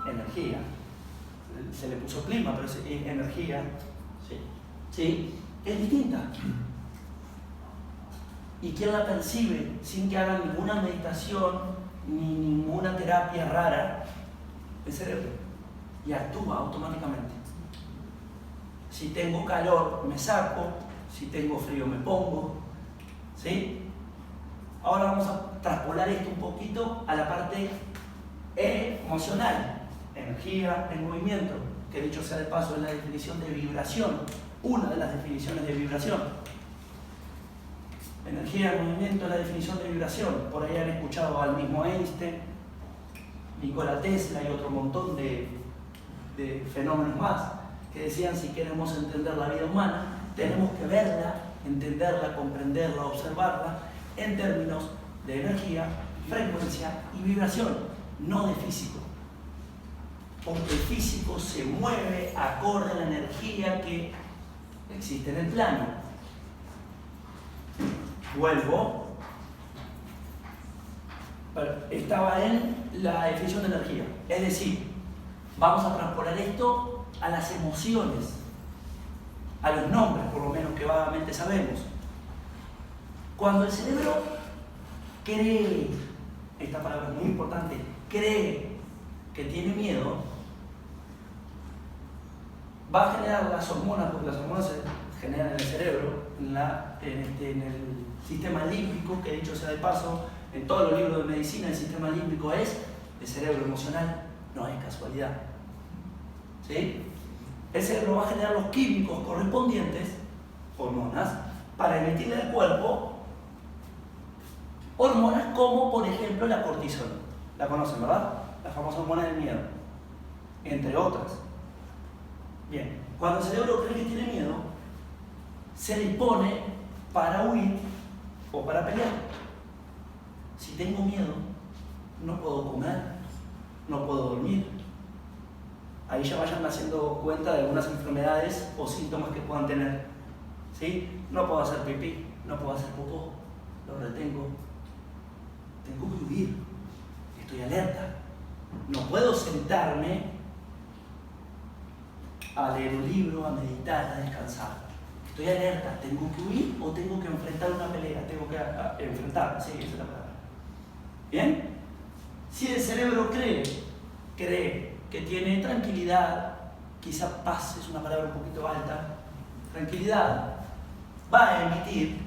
energía. Se le puso clima, pero es energía. ¿Sí? Es distinta. ¿Y quién la percibe sin que haga ninguna meditación ni ninguna terapia rara? El cerebro. Y actúa automáticamente. Si tengo calor, me saco. Si tengo frío, me pongo. ¿Sí? Ahora vamos a traspolar esto un poquito a la parte emocional. Energía en movimiento, que dicho sea de paso es la definición de vibración. Una de las definiciones de vibración. Energía en movimiento es la definición de vibración. Por ahí han escuchado al mismo Einstein, Nikola Tesla y otro montón de fenómenos más que decían: si queremos entender la vida humana, tenemos que verla, entenderla, comprenderla, observarla en términos de energía, frecuencia y vibración, no de físico. Porque el físico se mueve acorde a la energía que existe en el plano. Vuelvo. Estaba en la definición de energía. Es decir, vamos a transponer esto a las emociones, a los nombres, por lo menos que vagamente sabemos. Cuando el cerebro cree, esta palabra es muy importante, cree que tiene miedo, va a generar las hormonas, porque las hormonas se generan en el cerebro, en el sistema límbico, que dicho sea de paso, en todos los libros de medicina el sistema límbico es el cerebro emocional, no es casualidad. ¿Sí? El cerebro va a generar los químicos correspondientes, hormonas, para emitirle al cuerpo hormonas como, por ejemplo, la cortisol. La conocen, ¿verdad? La famosa hormona del miedo. entre otras. Bien, cuando el cerebro cree que tiene miedo, se dispone para huir o para pelear. Si tengo miedo, no puedo comer, no puedo dormir. Ahí ya vayan haciendo cuenta de algunas enfermedades o síntomas que puedan tener. ¿Sí? No puedo hacer pipí, no puedo hacer popó, lo retengo. Tengo que huir, estoy alerta. No puedo sentarme a leer un libro, a meditar, a descansar. Estoy alerta, tengo que huir o tengo que enfrentar una pelea, tengo que enfrentar, sí, esa es la palabra. ¿Bien? Si el cerebro cree que tiene tranquilidad, quizá paz es una palabra un poquito alta, tranquilidad, va a emitir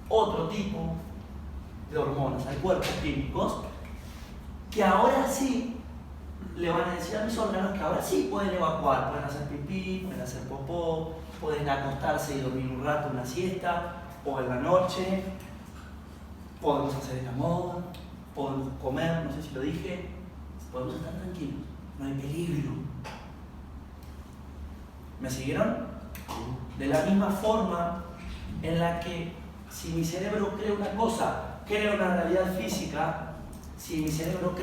otro tipo de hormonas al cuerpo, químicos, que ahora sí le van a decir a mis órganos que ahora sí pueden evacuar, pueden hacer pipí, pueden hacer popó, pueden acostarse y dormir un rato, una siesta, o en la noche, podemos hacer el amor, podemos comer, no sé si lo dije, podemos estar tranquilos, no hay peligro. ¿Me siguieron? De la misma forma en la que si mi cerebro cree una cosa, crea una realidad física, si mi cerebro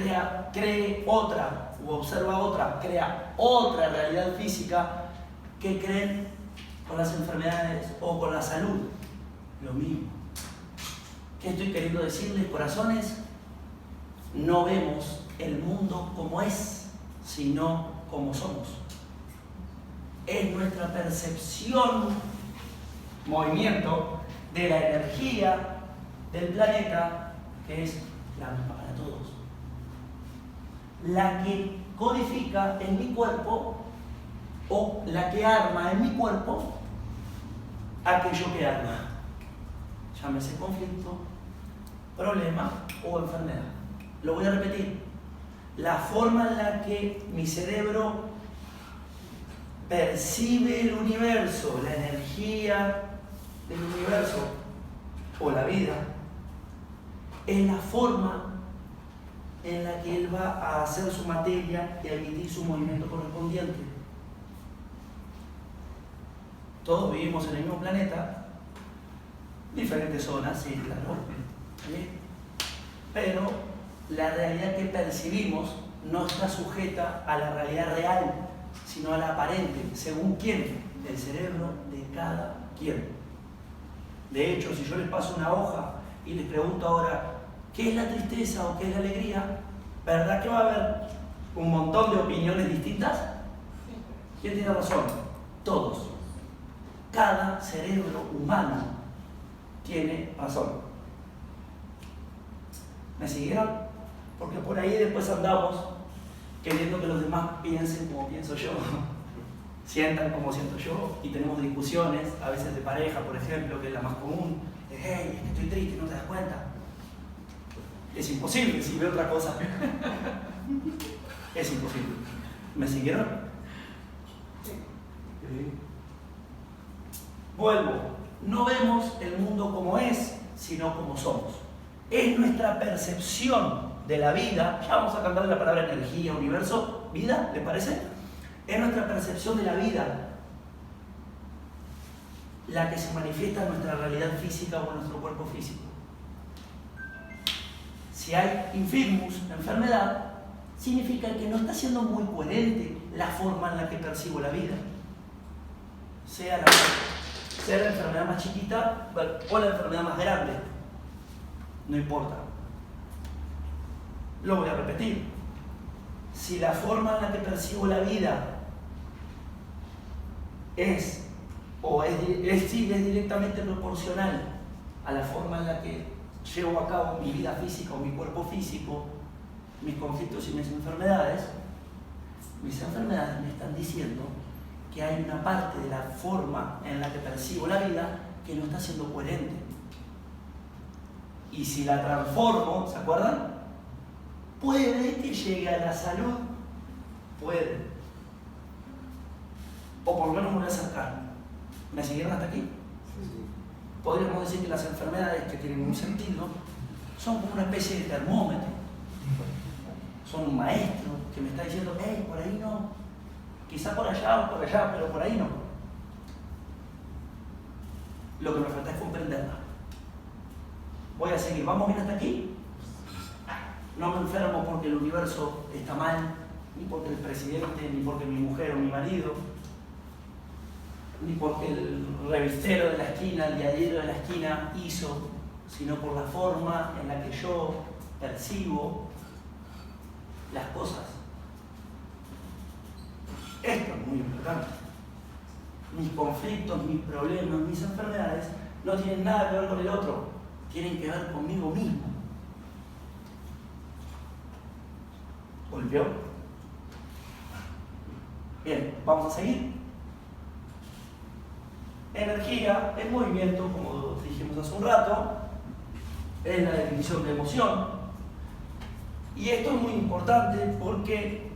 cree otra o observa otra, crea otra realidad física, ¿qué creen con las enfermedades o con la salud? Lo mismo. ¿Qué estoy queriendo decirles, corazones? No vemos el mundo como es, sino como somos. Es nuestra percepción, movimiento de la energía del planeta, que es la misma para todos, la que codifica en mi cuerpo o la que arma en mi cuerpo aquello que arma. Llámese conflicto, problema o enfermedad. Lo voy a repetir. La forma en la que mi cerebro percibe el universo, la energía del universo o la vida, es la forma en la que él va a hacer su materia y a emitir su movimiento correspondiente. Todos vivimos en el mismo planeta, diferentes zonas, sí, claro, ¿sí? Pero la realidad que percibimos no está sujeta a la realidad real, sino a la aparente. ¿Según quién? El cerebro de cada quien. De hecho, si yo les paso una hoja y les pregunto ahora ¿qué es la tristeza o qué es la alegría? ¿Verdad que va a haber un montón de opiniones distintas? ¿Quién tiene razón? Todos. Cada cerebro humano tiene razón. ¿Me siguieron? Porque por ahí después andamos queriendo que los demás piensen como pienso yo, sientan como siento yo, y tenemos discusiones, a veces de pareja, por ejemplo, que es la más común, de hey, es que estoy triste, ¿no te das cuenta? Es imposible si veo otra cosa. Es imposible. ¿Me siguieron? Sí. Vuelvo. No vemos el mundo como es, sino como somos. Es nuestra percepción de la vida. Ya vamos a cambiar la palabra energía, universo, vida, ¿les parece? Es nuestra percepción de la vida la que se manifiesta en nuestra realidad física o en nuestro cuerpo físico. Si hay infirmus, enfermedad, significa que no está siendo muy coherente la forma en la que percibo la vida. Sea la enfermedad más chiquita o la enfermedad más grande. No importa. Lo voy a repetir. Si la forma en la que percibo la vida es directamente proporcional a la forma en la que llevo a cabo mi vida física o mi cuerpo físico, mis conflictos y mis enfermedades me están diciendo que hay una parte de la forma en la que percibo la vida que no está siendo coherente. Y si la transformo, ¿se acuerdan? Puede que llegue a la salud, puede. O por lo menos me voy a acercar. ¿Me siguieron hasta aquí? Sí. Podríamos decir que las enfermedades que tienen un sentido son como una especie de termómetro. Son un maestro que me está diciendo, hey, por ahí no, Quizá por allá o por allá, pero por ahí no. Lo que me falta es comprenderla. Voy a seguir. ¿Vamos bien hasta aquí? No me enfermo porque el universo está mal, ni porque el presidente, ni porque mi mujer o mi marido, ni porque el revistero de la esquina, el diario de la esquina hizo, sino por la forma en la que yo percibo las cosas. Esto es muy importante. Mis conflictos, mis problemas, mis enfermedades no tienen nada que ver con el otro, tienen que ver conmigo mismo. ¿Volvió? Bien, vamos a seguir. Energía es movimiento, como dijimos hace un rato, es la definición de emoción. Y esto es muy importante porque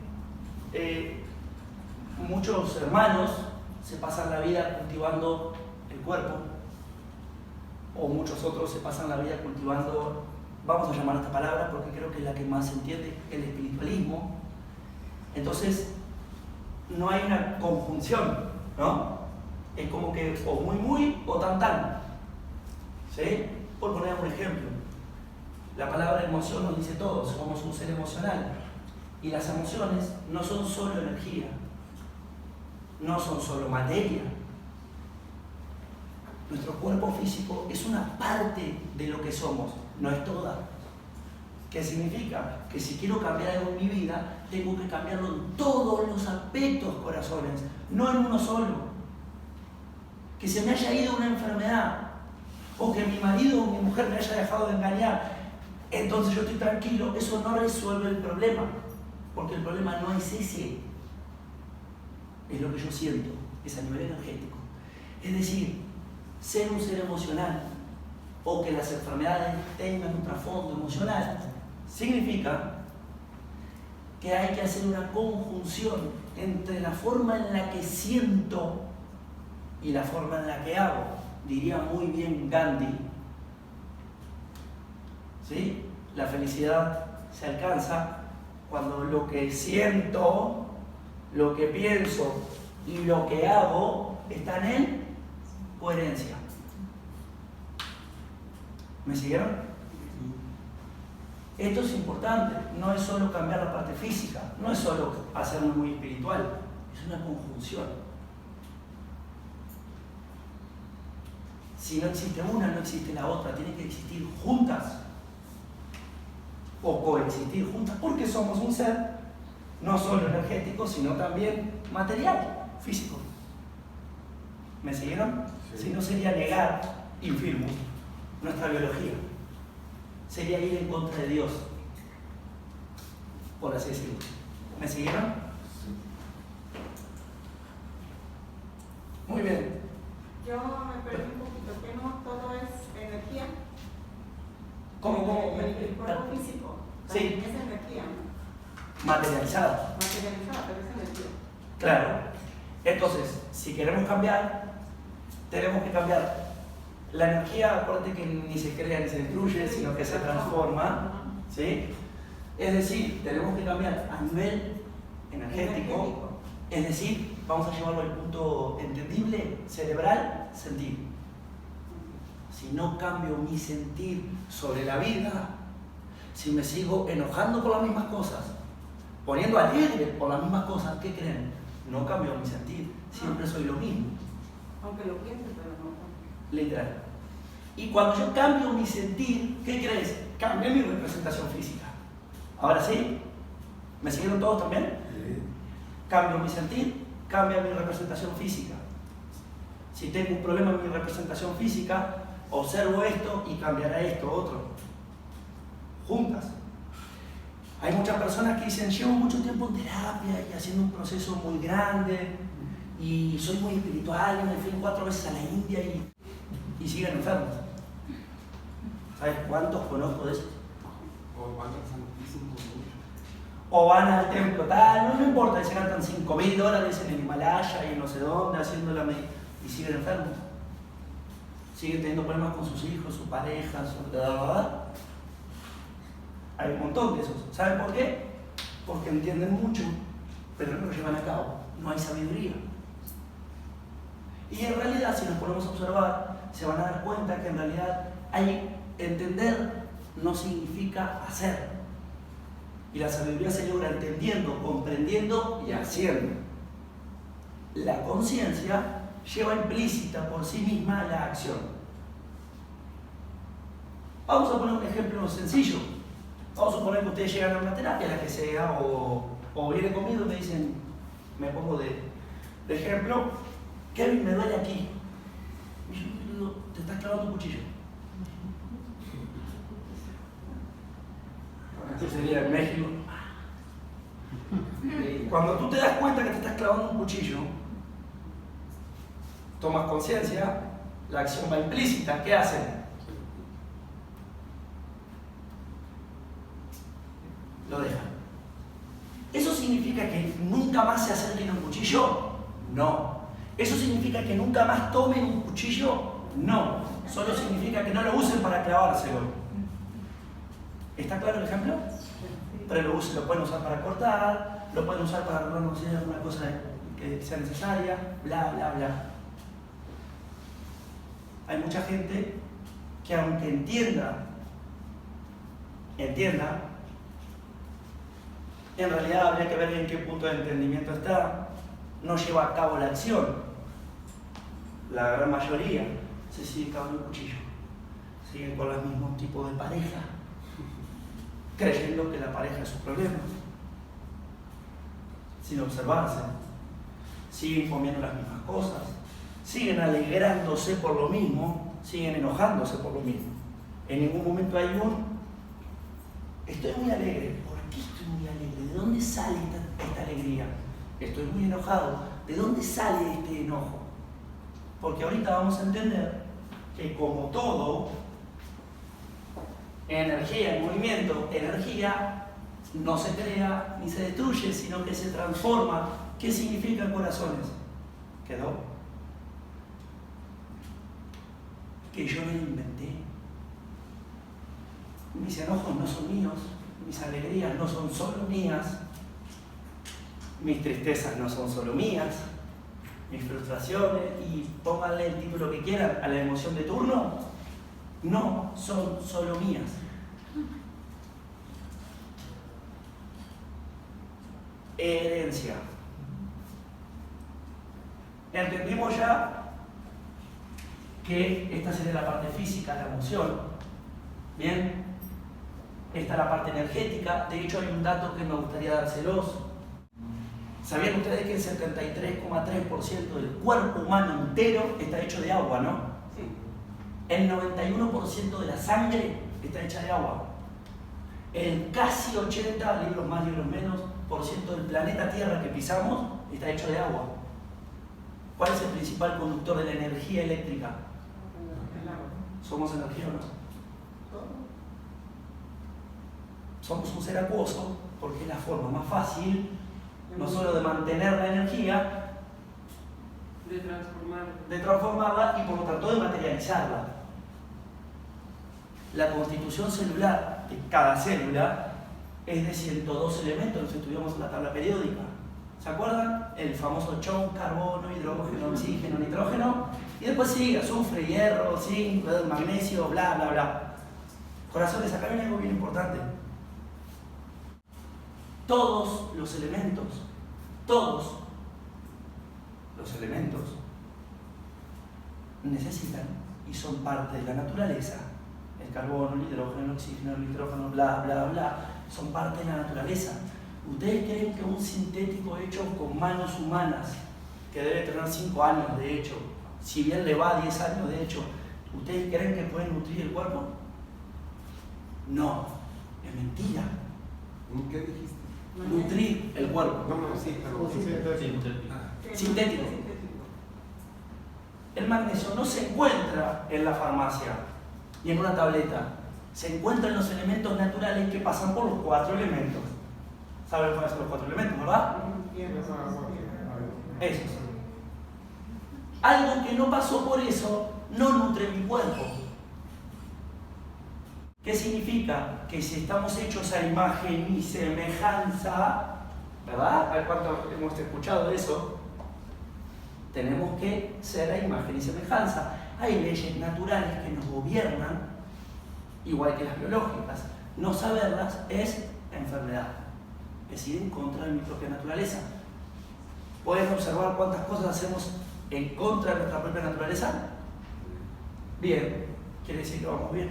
muchos hermanos se pasan la vida cultivando el cuerpo, o muchos otros se pasan la vida cultivando, vamos a llamar esta palabra porque creo que es la que más se entiende, el espiritualismo. Entonces, no hay una conjunción, ¿no? Es como que o muy o tan. ¿Sí? Por poner un ejemplo, la palabra emoción nos dice todo, somos un ser emocional. Y las emociones no son solo energía, no son solo materia. Nuestro cuerpo físico es una parte de lo que somos, no es toda. ¿Qué significa? Que si quiero cambiar algo en mi vida, tengo que cambiarlo en todos los aspectos, corazones, no en uno solo. Que se me haya ido una enfermedad, o que mi marido o mi mujer me haya dejado de engañar, entonces yo estoy tranquilo, eso no resuelve el problema, porque el problema no es ese, es lo que yo siento, es a nivel energético. Es decir, ser un ser emocional, o que las enfermedades tengan un trasfondo emocional, significa que hay que hacer una conjunción entre la forma en la que siento y la forma en la que hago. Diría muy bien Gandhi, ¿sí? La felicidad se alcanza cuando lo que siento, lo que pienso y lo que hago están en coherencia. ¿Me siguieron? Esto es importante, no es solo cambiar la parte física, no es solo hacerlo muy espiritual, es una conjunción. Si no existe una, no existe la otra, tienen que existir juntas o coexistir juntas, porque somos un ser no solo energético, sino también material, físico. ¿Me siguieron? Sí. Si no sería negar infirmus nuestra biología, sería ir en contra de Dios, por así decirlo. ¿Me siguieron? Sí. Muy bien. Yo me perdí un poquito, que no todo es energía. ¿Cómo? El cuerpo físico sí. Es energía, ¿no? Materializada. Materializada, pero es energía. Claro. Entonces, si queremos cambiar, tenemos que cambiar. La energía, acuérdate que ni se crea ni se destruye, sino que se transforma, ¿sí? Es decir, tenemos que cambiar a nivel energético, es decir, vamos a llevarlo al punto entendible, cerebral, sentir. Si no cambio mi sentir sobre la vida, si me sigo enojando por las mismas cosas, poniendo alegre por las mismas cosas, ¿qué creen? No cambio mi sentir, siempre soy lo mismo. Aunque lo piense, pero no. Literal. Y cuando yo cambio mi sentir, ¿qué crees? Cambié mi representación física. ¿Ahora sí? ¿Me siguieron todos también? Sí. Cambio mi sentir, cambia mi representación física. Si tengo un problema en mi representación física, observo esto y cambiará esto otro. Juntas. Hay muchas personas que dicen, llevo mucho tiempo en terapia y haciendo un proceso muy grande y soy muy espiritual y me fui 4 veces a la India y siguen enfermos. ¿Sabes cuántos conozco de esos? O van al Santísimo mucho. O van al templo tal, no importa, se gastan $5.000 en el Himalaya y no sé dónde haciendo la meditación y siguen enfermos. Siguen teniendo problemas con sus hijos, su pareja, Hay un montón de esos. ¿Saben por qué? Porque entienden mucho, pero no lo llevan a cabo. no hay sabiduría. Y en realidad, si nos ponemos a observar, se van a dar cuenta que en realidad entender no significa hacer. Y la sabiduría se logra entendiendo, comprendiendo y haciendo. La conciencia lleva implícita por sí misma la acción. Vamos a poner un ejemplo sencillo. Vamos a suponer que ustedes llegan a una terapia, la que sea, o vienen conmigo y me dicen, me pongo de ejemplo, Kevin, me duele aquí. Y yo digo, te estás clavando un cuchillo. Esto sería en México. Cuando tú te das cuenta que te estás clavando un cuchillo, tomas conciencia, la acción va implícita. ¿Qué hacen? Lo dejan. ¿Eso significa que nunca más se acerquen a un cuchillo? No. ¿Eso significa que nunca más tomen un cuchillo? No. Solo significa que no lo usen para clavárselo. ¿Está claro el ejemplo? Pero lo pueden usar para cortar, lo pueden usar para arreglar alguna cosa que sea necesaria, bla, bla, bla. Hay mucha gente que aunque entienda, en realidad habría que ver en qué punto de entendimiento está, no lleva a cabo la acción. La gran mayoría se sigue clavando el cuchillo, siguen con los mismos tipos de pareja, creyendo que la pareja es su problema, sin observarse, siguen comiendo las mismas cosas, siguen alegrándose por lo mismo, siguen enojándose por lo mismo. En ningún momento hay estoy muy alegre. ¿Por qué estoy muy alegre? ¿De dónde sale esta alegría? Estoy muy enojado. ¿De dónde sale este enojo? Porque ahorita vamos a entender que como todo, energía en movimiento, energía no se crea ni se destruye, sino que se transforma. ¿Qué significa corazones? ¿Quedó? Que yo me lo inventé. Mis enojos no son míos, mis alegrías no son solo mías, mis tristezas no son solo mías, mis frustraciones, y pónganle el título que quieran a la emoción de turno, no son solo mías. Herencia. Entendimos ya que esta sería la parte física, la emoción. Bien, esta es la parte energética. De hecho, hay un dato que me gustaría dárselos. ¿Sabían ustedes que el 73,3% del cuerpo humano entero está hecho de agua, no? Sí. El 91% de la sangre está hecha de agua. El casi 80, libros más, libros menos, por ciento del planeta Tierra que pisamos está hecho de agua. ¿Cuál es el principal conductor de la energía eléctrica? ¿Somos energía o no? Somos un ser acuoso porque es la forma más fácil no solo de mantener la energía, de transformarla y por lo tanto de materializarla. La constitución celular de cada célula es de 102 elementos, los estudiamos en la tabla periódica. ¿Se acuerdan? El famoso chon, carbono, hidrógeno, oxígeno, nitrógeno, y después sigue azufre, hierro, zinc, magnesio, bla, bla, bla. Corazones, acá viene algo bien importante. Todos los elementos necesitan y son parte de la naturaleza. El carbono, el hidrógeno, el oxígeno, el nitrógeno, bla, bla, bla, son parte de la naturaleza. ¿Ustedes creen que un sintético hecho con manos humanas, que debe tener 5 años de hecho, si bien le va 10 años de hecho, ¿ustedes creen que pueden nutrir el cuerpo? No, es mentira. ¿Qué dijiste? Nutrir el cuerpo. No, sí, pero Sintético. El magnesio no se encuentra en la farmacia ni en una tableta. Se encuentra en los elementos naturales que pasan por los 4 elementos. ¿Saben cuáles son los 4 elementos, verdad? Esos. Algo que no pasó por eso no nutre mi cuerpo. ¿Qué significa? Que si estamos hechos a imagen y semejanza, ¿verdad? ¿A cuánto hemos escuchado eso? Tenemos que ser a imagen y semejanza. Hay leyes naturales que nos gobiernan, igual que las biológicas. No saberlas es enfermedad, es ir en contra de mi propia naturaleza. ¿Pueden observar cuántas cosas hacemos en contra de nuestra propia naturaleza? Bien, quiere decir que vamos bien.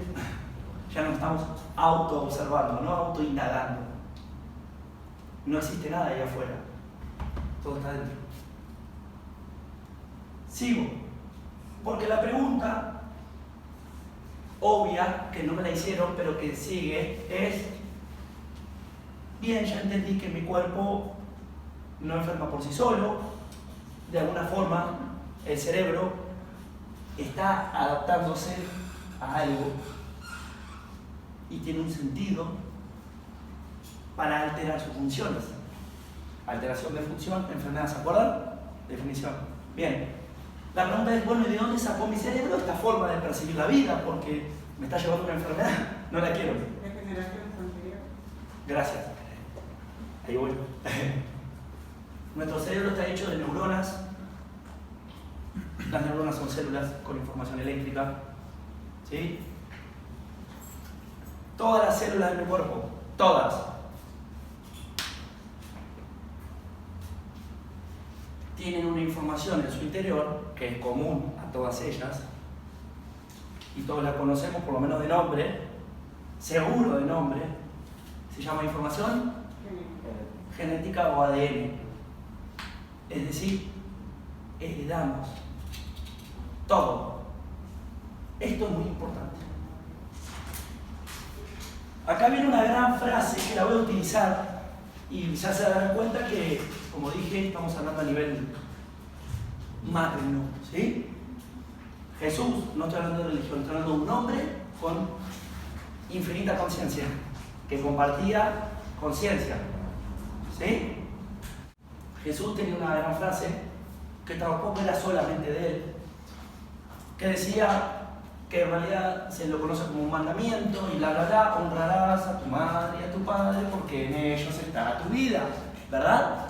Ya no estamos auto-observando, no auto-indagando. No existe nada ahí afuera, todo está dentro. Sigo, porque la pregunta obvia, que no me la hicieron, pero que sigue, es: bien, ya entendí que mi cuerpo no enferma por sí solo, de alguna forma el cerebro está adaptándose a algo y tiene un sentido para alterar sus funciones. Alteración de función, enfermedad, ¿se acuerdan? Definición. Bien. La pregunta es, bueno, ¿y de dónde sacó mi cerebro esta forma de percibir la vida? Porque me está llevando una enfermedad, no la quiero. De generaciones anteriores. Gracias. Ahí voy. Nuestro cerebro está hecho de neuronas. Las neuronas son células con información eléctrica. ¿Sí? Todas las células de mi cuerpo, todas, tienen una información en su interior que es común a todas ellas, y todos la conocemos por lo menos de nombre, seguro de nombre. Se llama información genética o ADN. Es decir, heredamos todo. Esto es muy importante. Acá viene una gran frase que la voy a utilizar y ya se darán cuenta que, como dije, estamos hablando a nivel magno, ¿sí? Jesús, no estoy hablando de religión, estoy hablando de un hombre con infinita conciencia, que compartía conciencia, ¿sí? Jesús tenía una gran frase que tampoco era solamente de él, que decía que en realidad se lo conoce como un mandamiento y bla bla bla: honrarás a tu madre y a tu padre porque en ellos está tu vida, ¿verdad?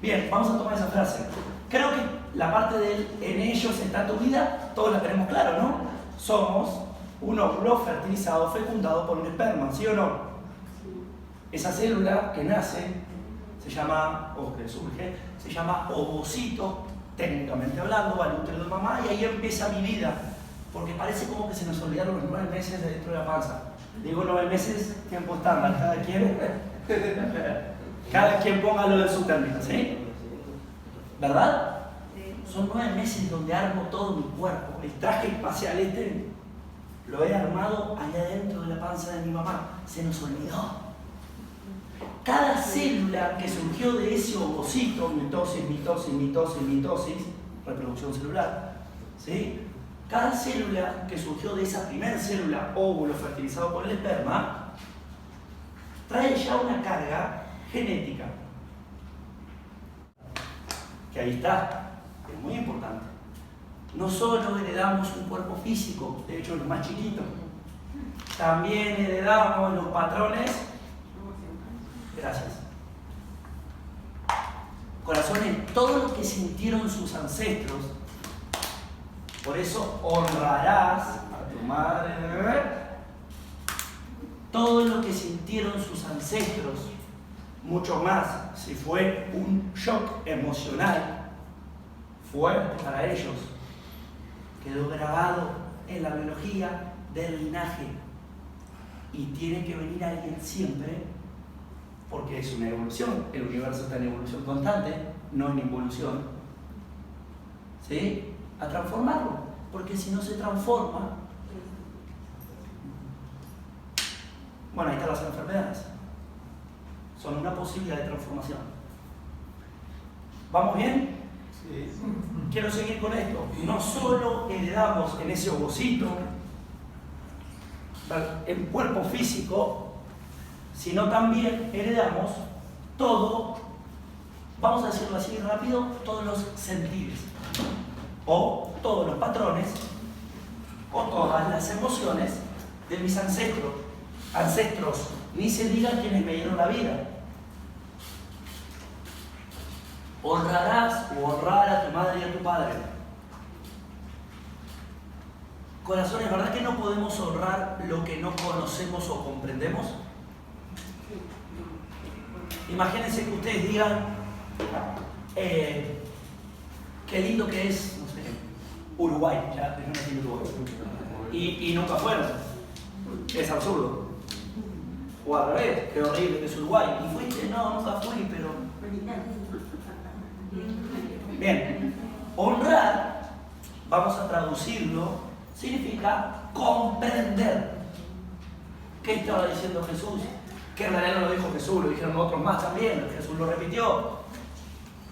Bien, vamos a tomar esa frase. Creo que la parte del en ellos está tu vida, todos la tenemos claro, ¿no? Somos un óvulo fertilizado, fecundado por un esperma, ¿sí o no? Esa célula que nace se llama, o que surge, se llama ovocito, técnicamente hablando, va al útero de mamá y ahí empieza mi vida. Porque parece como que se nos olvidaron los 9 meses de dentro de la panza. Digo 9 meses, tiempo estándar, cada quien ponga lo de su término, ¿sí? ¿Verdad? Son 9 meses donde armo todo mi cuerpo. El traje espacial lo he armado allá dentro de la panza de mi mamá. Se nos olvidó. Cada célula que surgió de ese ovocito, mitosis, reproducción celular, ¿sí? Cada célula que surgió de esa primera célula, óvulo fertilizado por el esperma, trae ya una carga genética. Que ahí está, es muy importante. No solo heredamos un cuerpo físico, de hecho lo más chiquito, también heredamos los patrones. Gracias. Corazones, todo lo que sintieron sus ancestros. Por eso honrarás a tu madre. Todo lo que sintieron sus ancestros, mucho más si fue un shock emocional fuerte para ellos, quedó grabado en la biología del linaje. Y tiene que venir alguien siempre, porque es una evolución. El universo está en evolución constante, no en involución, ¿sí? A transformarlo, porque si no se transforma, bueno, ahí están las enfermedades, son una posibilidad de transformación. ¿Vamos bien? Sí. Quiero seguir con esto. No solo heredamos en ese ovocito, en cuerpo físico, sino también heredamos todo, vamos a decirlo así rápido, todos los sentidos, o todos los patrones, o todas las emociones de mis ancestros. Ancestros, ni se digan quienes me dieron la vida. Honrarás o honrar a tu madre y a tu padre. Corazones, ¿verdad que no podemos honrar lo que no conocemos o comprendemos? Imagínense que ustedes digan, qué lindo que es, no sé, Uruguay, ya yo nací en Uruguay, y nunca fueron. Es absurdo. O al revés, qué horrible que es Uruguay. Y fuiste, no, nunca fui, pero... Bien, honrar, vamos a traducirlo, significa comprender. ¿Qué estaba diciendo Jesús? Que en realidad no lo dijo Jesús, lo dijeron otros más también, Jesús lo repitió.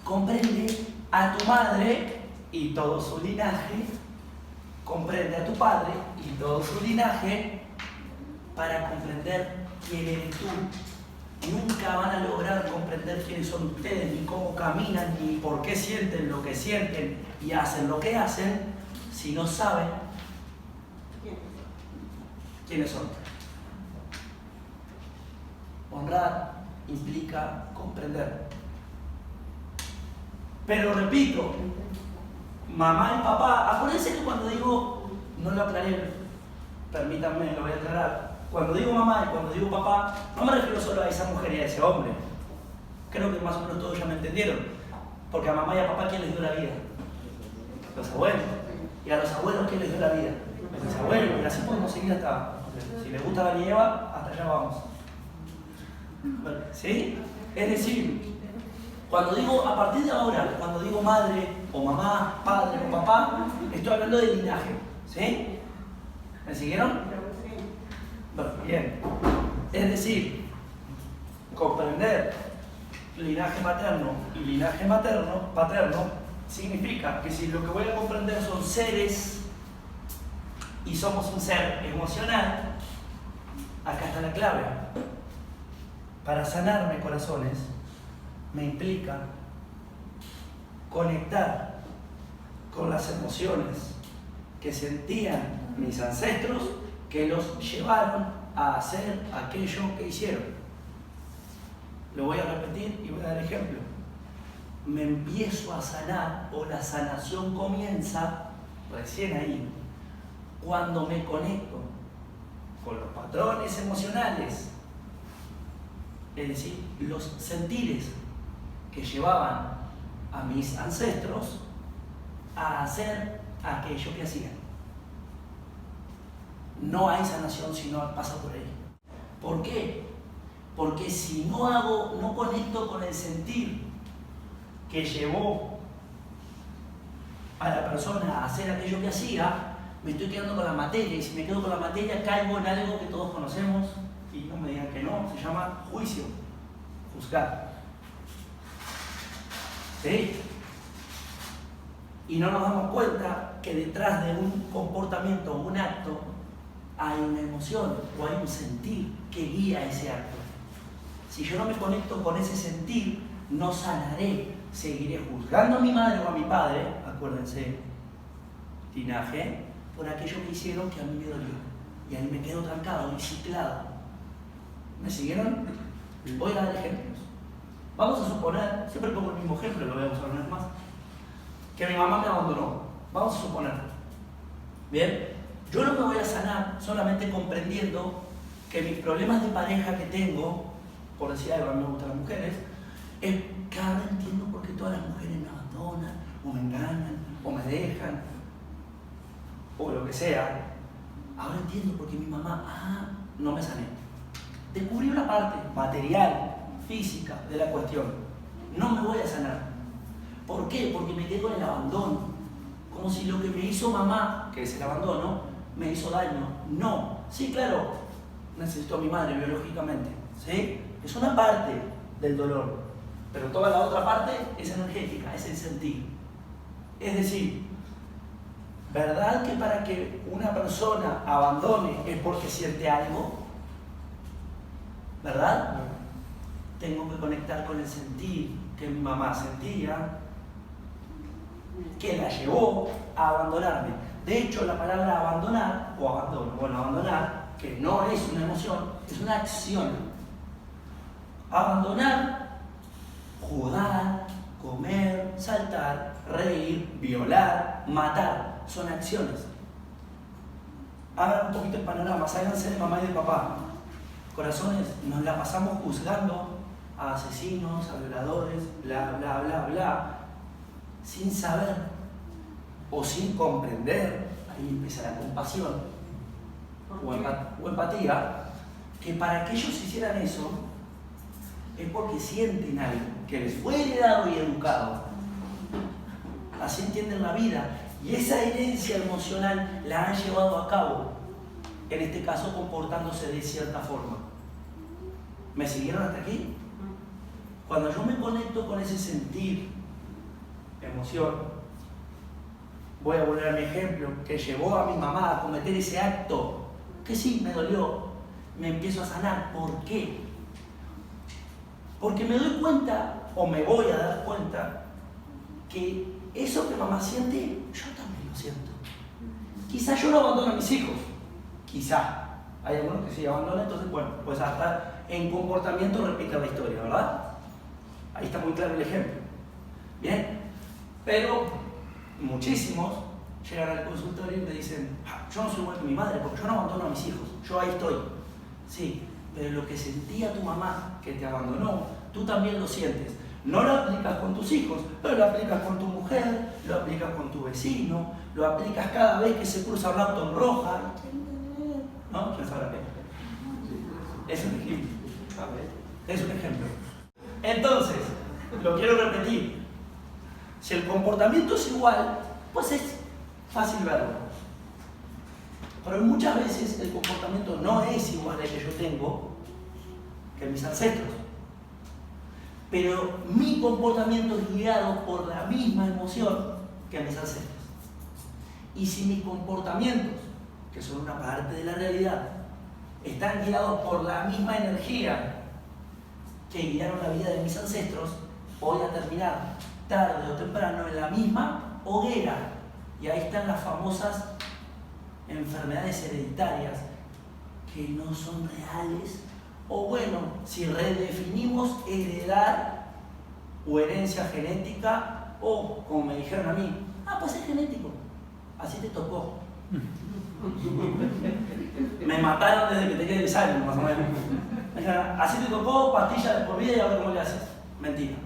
Comprende a tu madre y todo su linaje, comprende a tu padre y todo su linaje para comprender quién eres tú. Nunca van a lograr comprender quiénes son ustedes, ni cómo caminan, ni por qué sienten lo que sienten y hacen lo que hacen, si no saben quiénes son. Honrar implica comprender. Pero repito, mamá y papá, acuérdense que cuando digo, no lo aclaré, permítanme, lo voy a aclarar. Cuando digo mamá y cuando digo papá, no me refiero solo a esa mujer y a ese hombre. Creo que más o menos todos ya me entendieron. Porque a mamá y a papá, ¿quién les dio la vida? Los abuelos. Y a los abuelos, ¿quién les dio la vida? Los abuelos. Y así podemos seguir hasta, si les gusta Adán y Eva, hasta allá vamos. ¿Sí? Es decir, cuando digo, a partir de ahora, cuando digo madre o mamá, padre o papá, estoy hablando de linaje. ¿Sí? ¿Me siguieron? Bueno, bien. Es decir, comprender linaje materno y linaje paterno significa que si lo que voy a comprender son seres y somos un ser emocional, acá está la clave. Para sanarme, corazones, me implica conectar con las emociones que sentían mis ancestros que los llevaron a hacer aquello que hicieron. Lo voy a repetir y voy a dar ejemplo. Me empiezo a sanar, o la sanación comienza recién ahí, cuando me conecto con los patrones emocionales, es decir, los sentires que llevaban a mis ancestros a hacer aquello que hacían. No hay sanación si no pasa por ahí. ¿Por qué? Porque si no conecto con el sentir que llevó a la persona a hacer aquello que hacía, me estoy quedando con la materia, y si me quedo con la materia caigo en algo que todos conocemos, y no me digan que no, se llama juicio, juzgar. ¿Sí? Y no nos damos cuenta que detrás de un comportamiento o un acto hay una emoción o hay un sentir que guía ese acto. Si yo no me conecto con ese sentir, no sanaré. Seguiré juzgando a mi madre o a mi padre, acuérdense, linaje, por aquello que hicieron que a mí me dolió. Y ahí me quedo trancado y ciclado. ¿Me siguieron? Voy a dar ejemplos. Vamos a suponer, siempre pongo el mismo ejemplo, lo voy a usar una vez más, que mi mamá me abandonó. Vamos a suponer. Bien, yo no me voy a sanar solamente comprendiendo que mis problemas de pareja que tengo, por decir algo, a mí me gustan las mujeres, es que ahora entiendo por qué todas las mujeres me abandonan, o me engañan, o me dejan, o lo que sea. Ahora entiendo por qué mi mamá, no me sané. Descubrí una parte material, física de la cuestión. No me voy a sanar. ¿Por qué? Porque me quedé con el abandono. Como si lo que me hizo mamá, que es el abandono, me hizo daño. No. Sí, claro, necesito a mi madre biológicamente. ¿Sí? Es una parte del dolor. Pero toda la otra parte es energética, es el sentir. Es decir, ¿verdad que para que una persona abandone es porque siente algo? ¿Verdad? Tengo que conectar con el sentir que mi mamá sentía, que la llevó a abandonarme. De hecho, la palabra abandonar, o abandono, abandonar, que no es una emoción, es una acción. Abandonar, juzgar, Comer, saltar, reír, violar, matar. Son acciones. Abran un poquito el panorama, sáiganse de mamá y de papá. Corazones, nos la pasamos juzgando a asesinos, a violadores, bla, bla, bla, bla, sin saber o sin comprender. Ahí empieza la compasión o empatía, que para que ellos hicieran eso es porque sienten algo que les fue heredado y educado. Así entienden la vida y esa herencia emocional la han llevado a cabo, en este caso comportándose de cierta forma. ¿Me siguieron hasta aquí? Cuando yo me conecto con ese sentir, emoción, voy a volver a mi ejemplo, que llevó a mi mamá a cometer ese acto, que sí, me dolió, me empiezo a sanar. ¿Por qué? Porque me doy cuenta, o me voy a dar cuenta, que eso que mamá siente, yo también lo siento. Quizás yo no abandono a mis hijos, quizá. Hay algunos que sí abandonan, entonces bueno, pues hasta en comportamiento repite la historia, ¿verdad? Ahí está muy claro el ejemplo. Bien, pero muchísimos llegan al consultorio y me dicen, yo no soy igual que mi madre porque yo no abandono a mis hijos, yo ahí estoy. Sí, pero lo que sentía tu mamá que te abandonó, tú también lo sientes. No lo aplicas con tus hijos, pero lo aplicas con tu mujer, lo aplicas con tu vecino, lo aplicas cada vez que se cruza un auto en roja. ¿No? ¿Quién sabrá qué? Es un ejemplo. Es un ejemplo. Entonces, lo quiero repetir. Si el comportamiento es igual, pues es fácil verlo. Pero muchas veces el comportamiento no es igual al que yo tengo que mis ancestros. Pero mi comportamiento es guiado por la misma emoción que mis ancestros. Y si mis comportamientos, que son una parte de la realidad, están guiados por la misma energía que guiaron la vida de mis ancestros, voy a terminar tarde o temprano en la misma hoguera. Y ahí están las famosas enfermedades hereditarias que no son reales. O bueno, si redefinimos heredar o herencia genética, o como me dijeron a mí, pues es genético, así te tocó. Me mataron desde que tenía 10 años, más o menos. Me dijeron, así te tocó, pastilla de por vida y ahora cómo le haces. Mentira.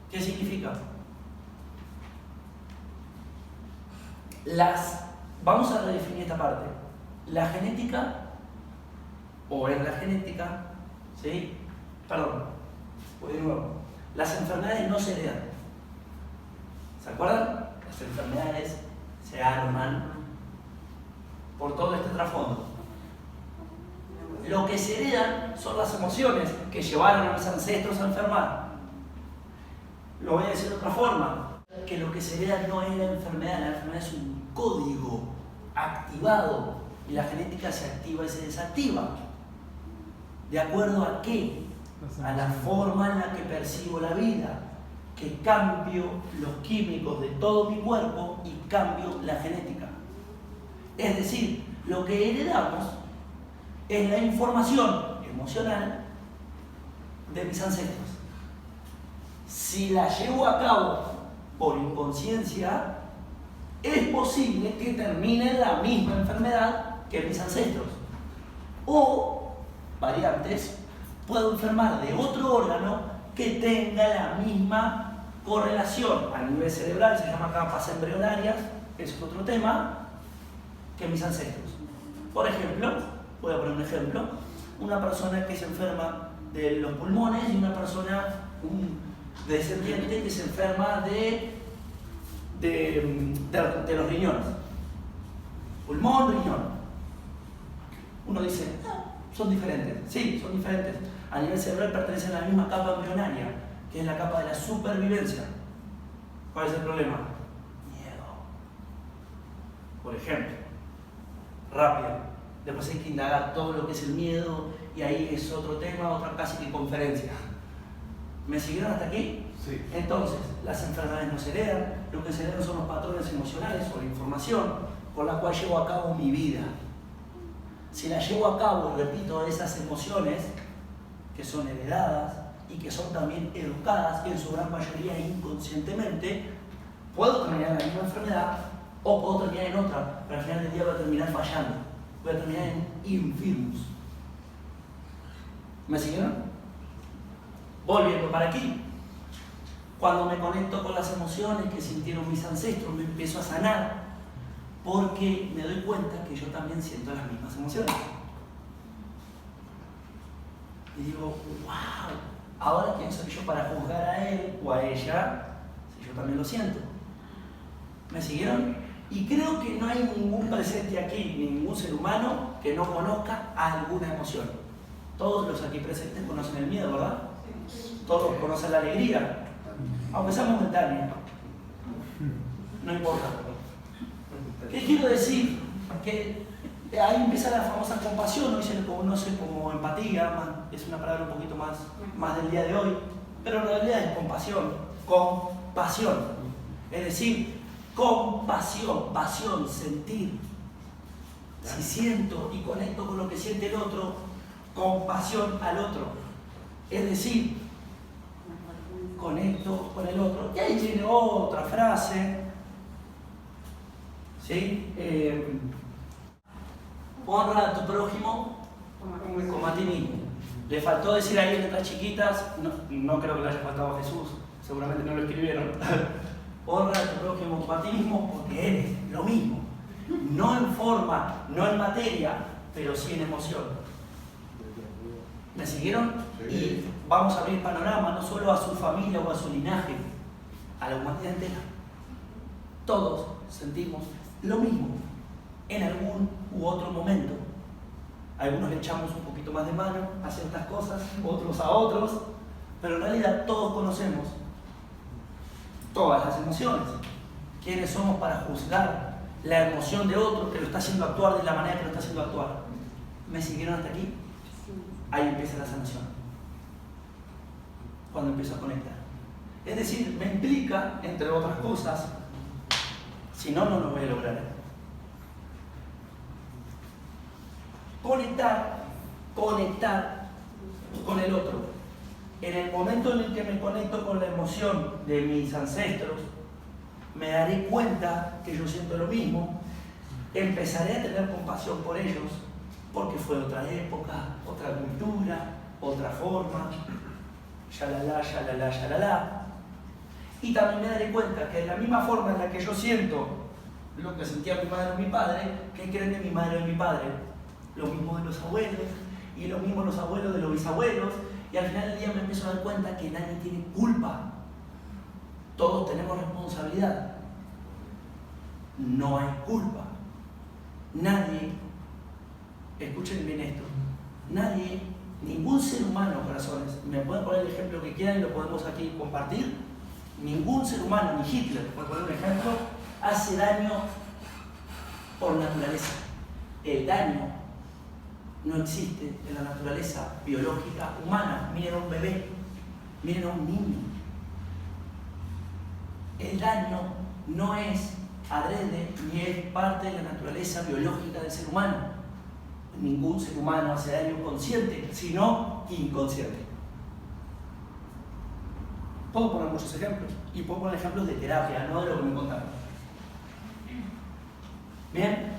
¿Qué significa? Vamos a redefinir esta parte. La genética, o en la genética, ¿sí? Perdón, voy de nuevo. Las enfermedades no se heredan. ¿Se acuerdan? Las enfermedades se arman por todo este trasfondo. Lo que se heredan son las emociones que llevaron a mis ancestros a enfermar. Lo voy a decir de otra forma, que lo que se hereda no es la enfermedad es un código activado y la genética se activa y se desactiva. ¿De acuerdo a qué? A la forma en la que percibo la vida, que cambio los químicos de todo mi cuerpo y cambio la genética. Es decir, lo que heredamos es la información emocional de mis ancestros. Si la llevo a cabo por inconsciencia, es posible que termine en la misma enfermedad que mis ancestros. O, variantes, puedo enfermar de otro órgano que tenga la misma correlación a nivel cerebral, se llama capas embrionarias, que es otro tema, que mis ancestros. Por ejemplo, voy a poner un ejemplo, una persona que se enferma de los pulmones y una persona, un descendiente que se enferma de los riñones. Pulmón, riñón. Uno dice, son diferentes. Sí, son diferentes. A nivel cerebral pertenecen a la misma capa embrionaria, que es la capa de la supervivencia. ¿Cuál es el problema? Miedo. Por ejemplo, rápido. Después hay que indagar todo lo que es el miedo y ahí es otro tema, otra casi que conferencia. ¿Me siguieron hasta aquí? Sí. Entonces, las enfermedades no se heredan, lo que se heredan son los patrones emocionales o la información con la cual llevo a cabo mi vida. Si la llevo a cabo, repito, esas emociones que son heredadas, y que son también educadas, en su gran mayoría inconscientemente, puedo terminar en la misma enfermedad o puedo terminar en otra, pero al final del día voy a terminar fallando, voy a terminar en infirmus. ¿Me siguieron? Volviendo para aquí. Cuando me conecto con las emociones que sintieron mis ancestros, me empiezo a sanar, porque me doy cuenta que yo también siento las mismas emociones. Y digo, wow, ahora quién soy yo para juzgar a él o a ella si yo también lo siento. ¿Me siguieron? Y creo que no hay ningún presente aquí, ningún ser humano que no conozca alguna emoción. Todos los aquí presentes conocen el miedo, ¿verdad? Todos conocen la alegría, aunque sea momentánea. No importa. ¿Qué quiero decir? Que ahí empieza la famosa compasión, hoy se le conoce como empatía, es una palabra un poquito más del día de hoy, pero en realidad es compasión, compasión. Es decir, compasión, pasión, sentir. Si siento y conecto con lo que siente el otro, compasión al otro. Es decir, conecto con el otro. Y ahí viene otra frase, ¿sí? Honra a tu prójimo como a ti mismo. Le faltó decir ahí en letras chiquitas, no creo que le haya faltado a Jesús, seguramente no lo escribieron. Honra a tu prójimo como a ti mismo porque eres lo mismo. No en forma, no en materia, pero sí en emoción. ¿Me siguieron? Y vamos a abrir panorama no solo a su familia o a su linaje, a la humanidad entera. Todos sentimos lo mismo en algún u otro momento. Algunos le echamos un poquito más de mano a ciertas cosas, otros a otros, pero en realidad todos conocemos todas las emociones. ¿Quiénes somos para juzgar la emoción de otro que lo está haciendo actuar de la manera que lo está haciendo actuar? ¿Me siguieron hasta aquí? Ahí empieza la sanación. Cuando empiezo a conectar. Es decir, me implica, entre otras cosas, si no, no lo voy a lograr. Conectar con el otro. En el momento en el que me conecto con la emoción de mis ancestros, me daré cuenta que yo siento lo mismo, empezaré a tener compasión por ellos, porque fue otra época, otra cultura, otra forma, yalalá, yalalá, yalalá. Y también me daré cuenta que de la misma forma en la que yo siento lo que sentía mi madre o mi padre, ¿qué creen de mi madre o mi padre? Lo mismo de los abuelos, y lo mismo los abuelos de los bisabuelos, y al final del día me empiezo a dar cuenta que nadie tiene culpa. Todos tenemos responsabilidad. No hay culpa. Nadie, escuchen bien esto, nadie, ningún ser humano, corazones, me pueden poner el ejemplo que quieran y lo podemos aquí compartir, ningún ser humano, ni Hitler, por poner un ejemplo, hace daño por naturaleza. El daño no existe en la naturaleza biológica humana. Miren a un bebé, miren a un niño. El daño no es adrede ni es parte de la naturaleza biológica del ser humano. Ningún ser humano hace daño consciente, sino inconsciente. Puedo poner muchos ejemplos, y puedo poner ejemplos de terapia, no de lo que me contaron. Bien,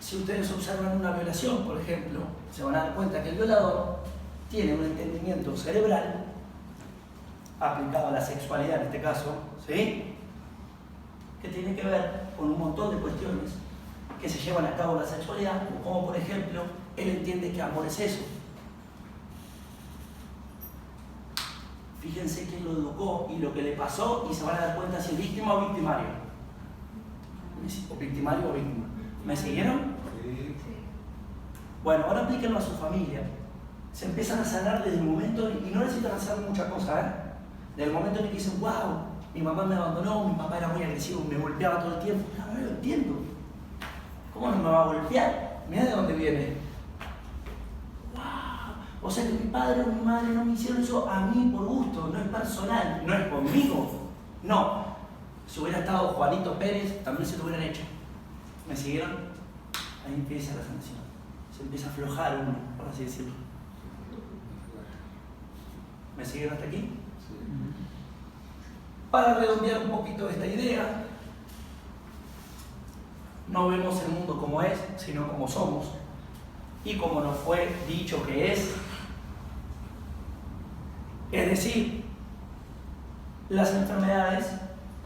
si ustedes observan una violación, por ejemplo, se van a dar cuenta que el violador tiene un entendimiento cerebral aplicado a la sexualidad en este caso, ¿sí?, que tiene que ver con un montón de cuestiones que se llevan a cabo en la sexualidad, como por ejemplo, él entiende que amor es eso. Fíjense quién lo educó y lo que le pasó, y se van a dar cuenta si es víctima o victimario. O victimario o víctima. ¿Me siguieron? Sí. Bueno, ahora aplíquenlo a su familia. Se empiezan a sanar desde el momento, y no necesitan hacer mucha cosa, ¿eh? Desde el momento en el que dicen, wow, mi mamá me abandonó, mi papá era muy agresivo, me golpeaba todo el tiempo. No, no lo entiendo. ¿Cómo no me va a golpear? Mira de dónde viene. ¡Wow! O sea que mi padre o mi madre no me hicieron eso a mí por gusto, no es personal, no es conmigo. No. Si hubiera estado Juanito Pérez, también se lo hubieran hecho. ¿Me siguieron? Ahí empieza la sanación. Se empieza a aflojar uno, por así decirlo. ¿Me siguen hasta aquí? Sí. Para redondear un poquito esta idea, no vemos el mundo como es, sino como somos y como nos fue dicho que es. Es decir, las enfermedades,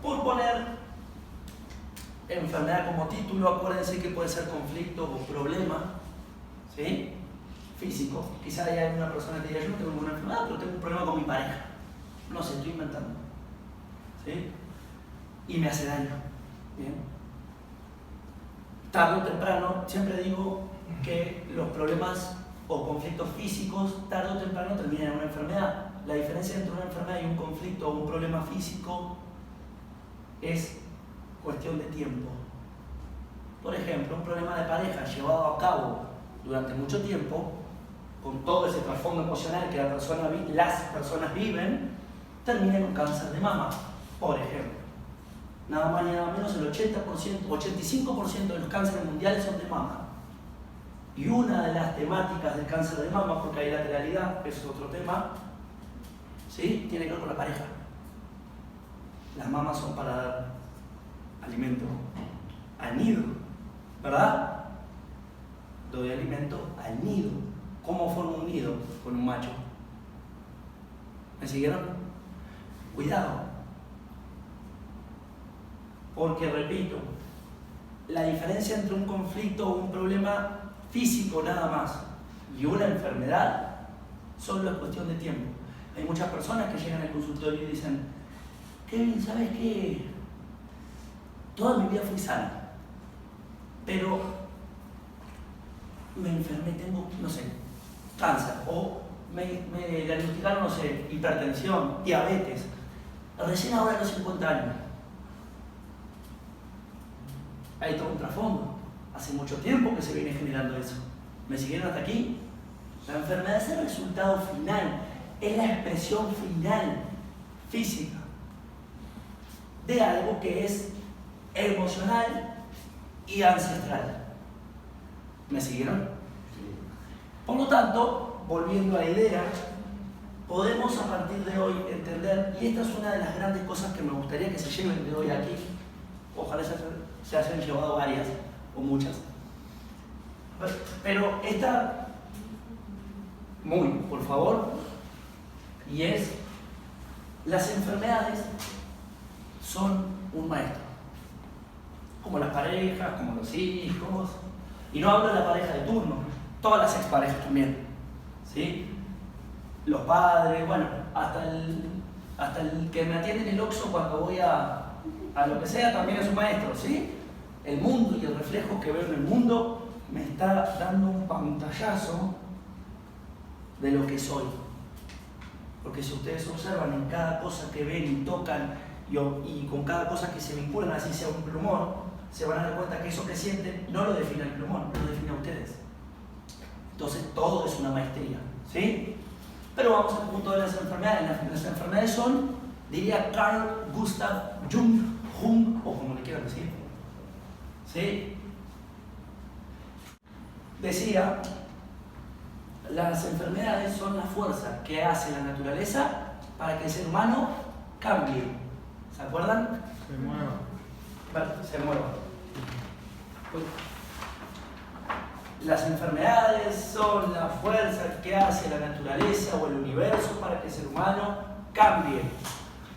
por poner enfermedad como título, acuérdense que puede ser conflicto o problema, ¿sí? Físico. Quizá haya una persona que diga, yo no tengo ninguna enfermedad, pero tengo un problema con mi pareja. No sé, estoy inventando. ¿Sí? Y me hace daño. ¿Bien? Tarde o temprano, siempre digo que los problemas o conflictos físicos, tarde o temprano terminan en una enfermedad. La diferencia entre una enfermedad y un conflicto o un problema físico es cuestión de tiempo. Por ejemplo, un problema de pareja llevado a cabo durante mucho tiempo, con todo ese trasfondo emocional que las personas viven, termina en un cáncer de mama, por ejemplo. Nada más ni nada menos, el 85% de los cánceres mundiales son de mama. Y una de las temáticas del cáncer de mama, porque hay lateralidad, es otro tema, ¿sí? Tiene que ver con la pareja. Las mamas son para dar alimento al nido, ¿verdad? Doy alimento al nido. ¿Cómo forma un nido? Con un macho. ¿Me siguieron? Cuidado. Porque, repito, la diferencia entre un conflicto o un problema físico nada más y una enfermedad solo es cuestión de tiempo. Hay muchas personas que llegan al consultorio y dicen, Kevin, ¿sabes qué? Toda mi vida fui sana, pero me enfermé, tengo, no sé, cáncer, o me diagnosticaron, no sé, hipertensión, diabetes, recién ahora a los 50 años. Hay todo un trasfondo. Hace mucho tiempo que se viene generando eso. ¿Me siguieron hasta aquí? La enfermedad es el resultado final, es la expresión final, física, de algo que es emocional y ancestral. ¿Me siguieron? Sí. Por lo tanto, volviendo a la idea, podemos a partir de hoy entender, y esta es una de las grandes cosas que me gustaría que se lleven de hoy aquí, ojalá se hayan llevado varias o muchas, pero esta, muy, por favor, y es, las enfermedades son un maestro, como las parejas, como los hijos, y no hablo de la pareja de turno, todas las exparejas también, ¿sí? Los padres, bueno, hasta el que me atiende en el Oxxo cuando voy a lo que sea también es un maestro, ¿sí? El mundo y el reflejo que veo en el mundo me está dando un pantallazo de lo que soy. Porque si ustedes observan en cada cosa que ven y tocan y con cada cosa que se vinculan, así sea un plumón, se van a dar cuenta que eso que sienten no lo define el plumón, lo define a ustedes. Entonces todo es una maestría, ¿sí? Pero vamos al punto de las enfermedades. Las enfermedades son, diría Carl Gustav Jung, o como le quieran decir, ¿sí? Decía, las enfermedades son la fuerza que hace la naturaleza para que el ser humano cambie. ¿Se acuerdan? Se mueva. Vale, se mueva. Las enfermedades son la fuerza que hace la naturaleza o el universo para que el ser humano cambie.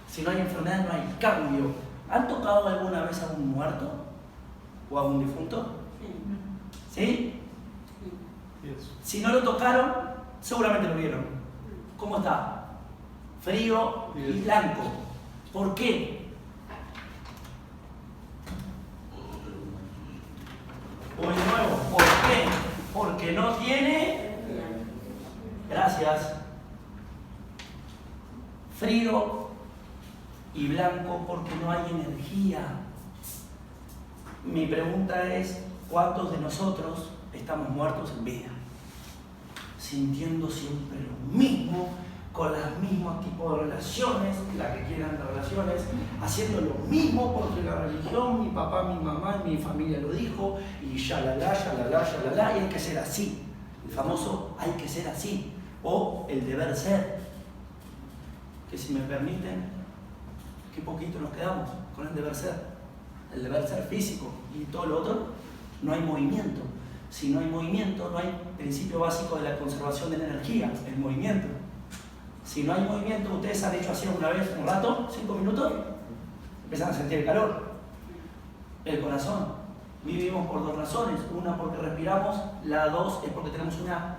Si no hay enfermedad, no hay cambio. ¿Han tocado alguna vez a un muerto? ¿O a un difunto? ¿Sí? Si no lo tocaron, seguramente lo vieron. ¿Cómo está? Frío y blanco. ¿Por qué? Voy de nuevo. ¿Por qué? Porque no tiene... Gracias. Frío y blanco porque no hay energía. Mi pregunta es, ¿cuántos de nosotros estamos muertos en vida? Sintiendo siempre lo mismo, con los mismos tipos de relaciones, la que quieran de relaciones, haciendo lo mismo porque la religión, mi papá, mi mamá, mi familia lo dijo, y shalala, y hay que ser así. El famoso hay que ser así, o el deber ser. que si me permiten, qué poquito nos quedamos con el deber ser. El deber ser físico y todo lo otro, no hay movimiento. Si no hay movimiento, no hay principio básico de la conservación de la energía, el movimiento. Si no hay movimiento, ustedes han hecho así una vez, un rato, 5 minutos, empiezan a sentir el calor, el corazón. Vivimos por 2 razones, una porque respiramos, la 2 es porque tenemos una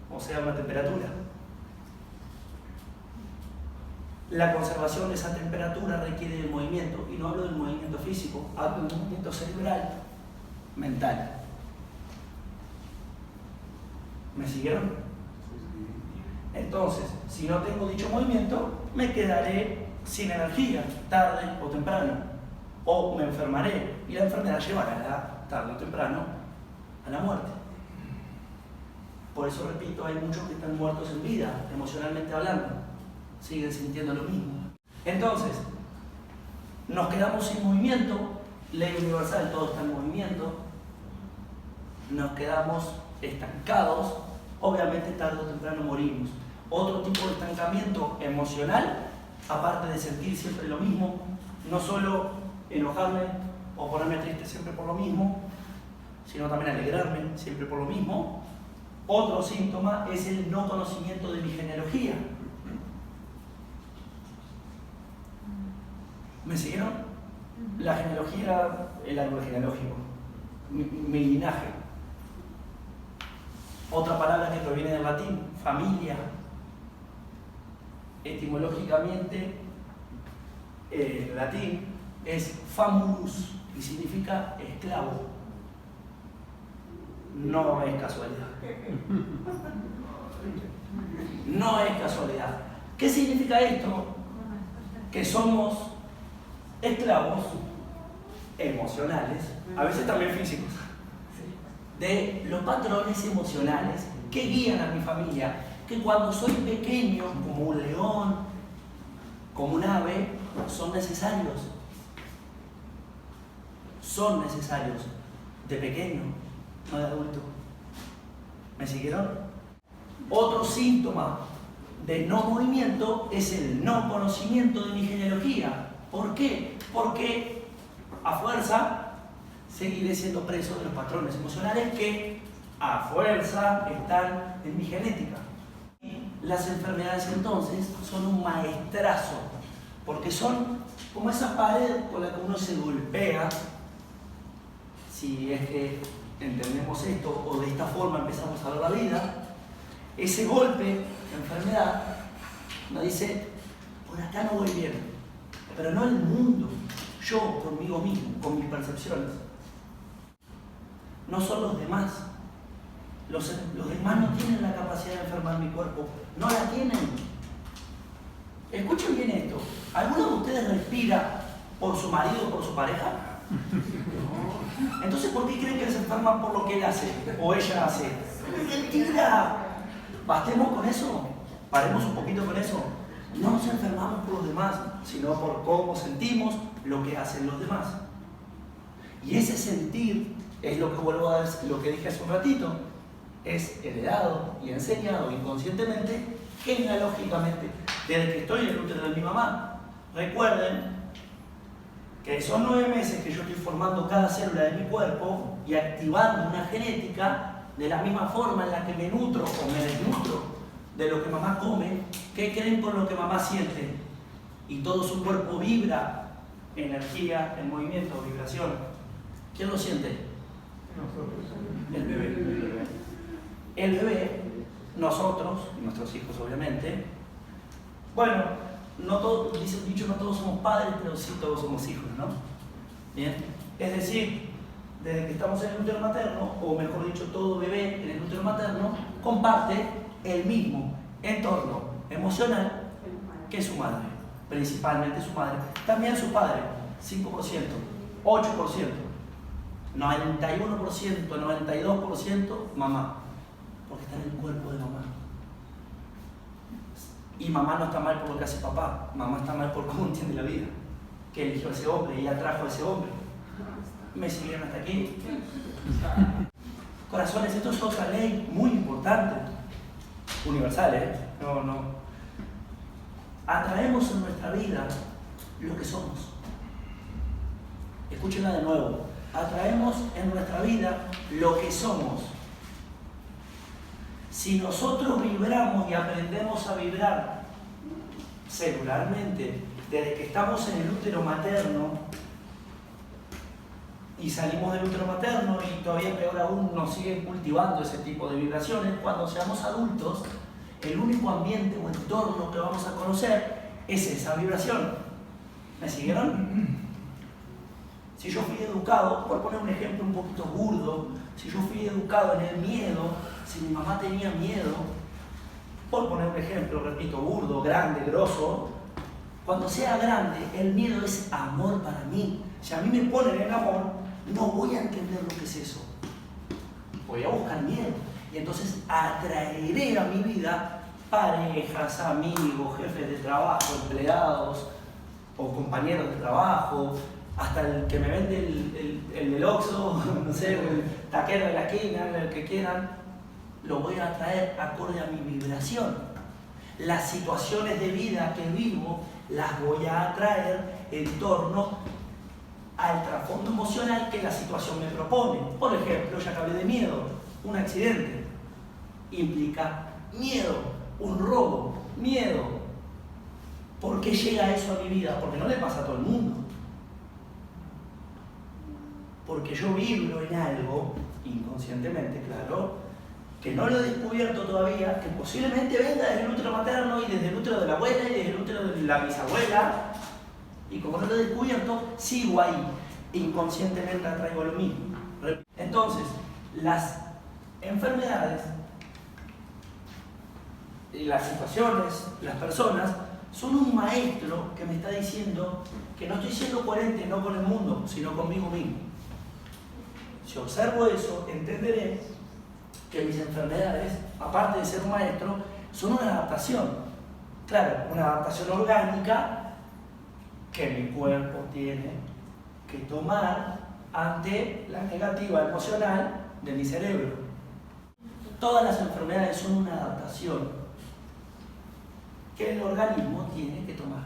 o sea, una temperatura. La conservación de esa temperatura requiere del movimiento, y no hablo del movimiento físico, hablo del movimiento cerebral, mental. ¿Me siguieron? Entonces, si no tengo dicho movimiento, me quedaré sin energía, tarde o temprano, o me enfermaré, y la enfermedad llevará, tarde o temprano, a la muerte. Por eso, repito, hay muchos que están muertos en vida, emocionalmente hablando, siguen sintiendo lo mismo. Entonces, nos quedamos sin movimiento, ley universal, todo está en movimiento, nos quedamos estancados, obviamente tarde o temprano morimos. Otro tipo de estancamiento emocional, aparte de sentir siempre lo mismo, no solo enojarme o ponerme triste siempre por lo mismo, sino también alegrarme siempre por lo mismo. Otro síntoma es el no conocimiento de mi genealogía. ¿Me siguieron? La genealogía, el árbol genealógico, mi linaje. Otra palabra que proviene del latín, familia. Etimológicamente, el latín es famulus y significa esclavo. No es casualidad. No es casualidad. ¿Qué significa esto? Que somos esclavos emocionales, a veces también físicos, de los patrones emocionales que guían a mi familia, que cuando soy pequeño, como un león, como un ave, son necesarios. Son necesarios de pequeño, no de adulto. ¿Me siguieron? Otro síntoma de no movimiento es el no conocimiento de mi genealogía. ¿Por qué? Porque a fuerza seguiré siendo preso de los patrones emocionales que a fuerza están en mi genética. Las enfermedades entonces son un maestrazo, porque son como esa pared con la que uno se golpea, si es que entendemos esto o de esta forma empezamos a ver la vida. Ese golpe, enfermedad, nos dice, por acá no voy bien, pero no el mundo, yo conmigo mismo, con mis percepciones. No son los demás. Los demás no tienen la capacidad de enfermar mi cuerpo, no la tienen. Escuchen bien esto, ¿alguno de ustedes respira por su marido o por su pareja? Entonces, ¿por qué creen que se enferman por lo que él hace o ella hace? ¡Mentira! Bastemos con eso, paremos un poquito con eso. No nos enfermamos por los demás, sino por cómo sentimos lo que hacen los demás. Y ese sentir es lo que vuelvo a decir, lo que dije hace un ratito, es heredado y enseñado inconscientemente, genealógicamente, desde que estoy en el útero de mi mamá. Recuerden que son 9 meses que yo estoy formando cada célula de mi cuerpo y activando una genética de la misma forma en la que me nutro o me desnutro de lo que mamá come. ¿Qué creen con lo que mamá siente? Y todo su cuerpo vibra, energía, en movimiento, vibración. ¿Quién lo siente? El bebé. El bebé, nosotros, y nuestros hijos obviamente, bueno, no todos, dice el dicho, no todos somos padres, pero sí todos somos hijos, ¿no? Bien, es decir, desde que estamos en el útero materno, o mejor dicho, todo bebé en el útero materno, comparte el mismo entorno emocional que su madre, principalmente su madre, también su padre, 5%, 8%, 91%, 92% mamá, porque está en el cuerpo de mamá. Y mamá no está mal por lo que hace papá, mamá está mal por cómo entiende la vida, que eligió a ese hombre y atrajo a ese hombre. ¿Me siguieron hasta aquí? Corazones, esto es otra ley muy importante, universal, ¿eh? No. atraemos en nuestra vida lo que somos. Escúchenla de nuevo. Atraemos en nuestra vida lo que somos. Si nosotros vibramos y aprendemos a vibrar celularmente desde que estamos en el útero materno y salimos del útero materno y todavía peor aún nos siguen cultivando ese tipo de vibraciones, cuando seamos adultos, el único ambiente o entorno que vamos a conocer es esa vibración. ¿Me siguieron? Si yo fui educado, por poner un ejemplo un poquito burdo, si yo fui educado en el miedo, si mi mamá tenía miedo, por poner un ejemplo, repito, burdo, grande, grosso, cuando sea grande, el miedo es amor para mí. Si a mí me ponen en amor, no voy a entender lo que es eso. Voy a buscar miedo. Y entonces atraeré a mi vida parejas, amigos, jefes de trabajo, empleados o compañeros de trabajo, hasta el que me vende el del Oxxo, no sé, el taquero de la esquina, el que quieran, lo voy a atraer acorde a mi vibración. Las situaciones de vida que vivo las voy a atraer en torno al trasfondo emocional que la situación me propone. Por ejemplo, ya que hablé de miedo, un accidente implica miedo, un robo, miedo. ¿Por qué llega eso a mi vida? Porque no le pasa a todo el mundo. Porque yo vibro en algo, inconscientemente, claro, que no lo he descubierto todavía, que posiblemente venga desde el útero materno y desde el útero de la abuela y desde el útero de la bisabuela, y como no lo he descubierto, sigo ahí, inconscientemente atraigo lo mismo. Entonces, las enfermedades, las situaciones, las personas, son un maestro que me está diciendo que no estoy siendo coherente no con el mundo, sino conmigo mismo. Si observo eso, entenderé que mis enfermedades, aparte de ser un maestro, son una adaptación. Claro, una adaptación orgánica que mi cuerpo tiene que tomar ante la negativa emocional de mi cerebro. Todas las enfermedades son una adaptación que el organismo tiene que tomar.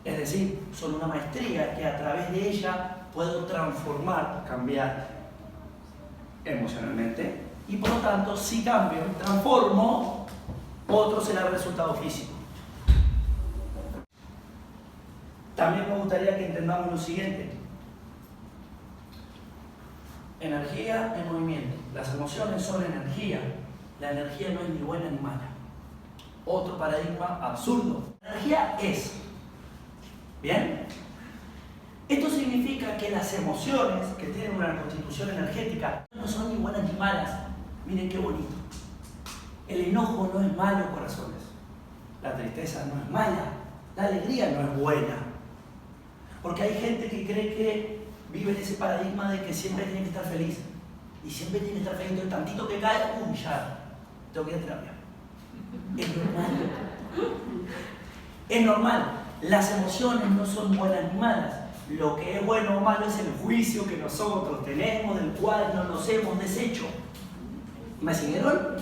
Es decir, son una maestría que a través de ella puedo transformar, cambiar emocionalmente, y por lo tanto, si cambio, transformo, otro será el resultado físico. También me gustaría que entendamos lo siguiente. Energía en movimiento. Las emociones son energía. La energía no es ni buena ni mala. Otro paradigma absurdo. La energía es. ¿Bien? Esto significa que las emociones que tienen una constitución energética no son ni buenas ni malas. Miren qué bonito. El enojo no es malo, corazones. La tristeza no es mala. La alegría no es buena. Porque hay gente que cree que vive en ese paradigma de que siempre tiene que estar feliz. Y siempre tiene que estar feliz. Entonces, tantito que cae, ya, tengo que ir a terapia. Es normal. Es normal. Las emociones no son buenas ni malas. Lo que es bueno o malo es el juicio que nosotros tenemos, del cual no nos hemos deshecho. ¿Me siguieron?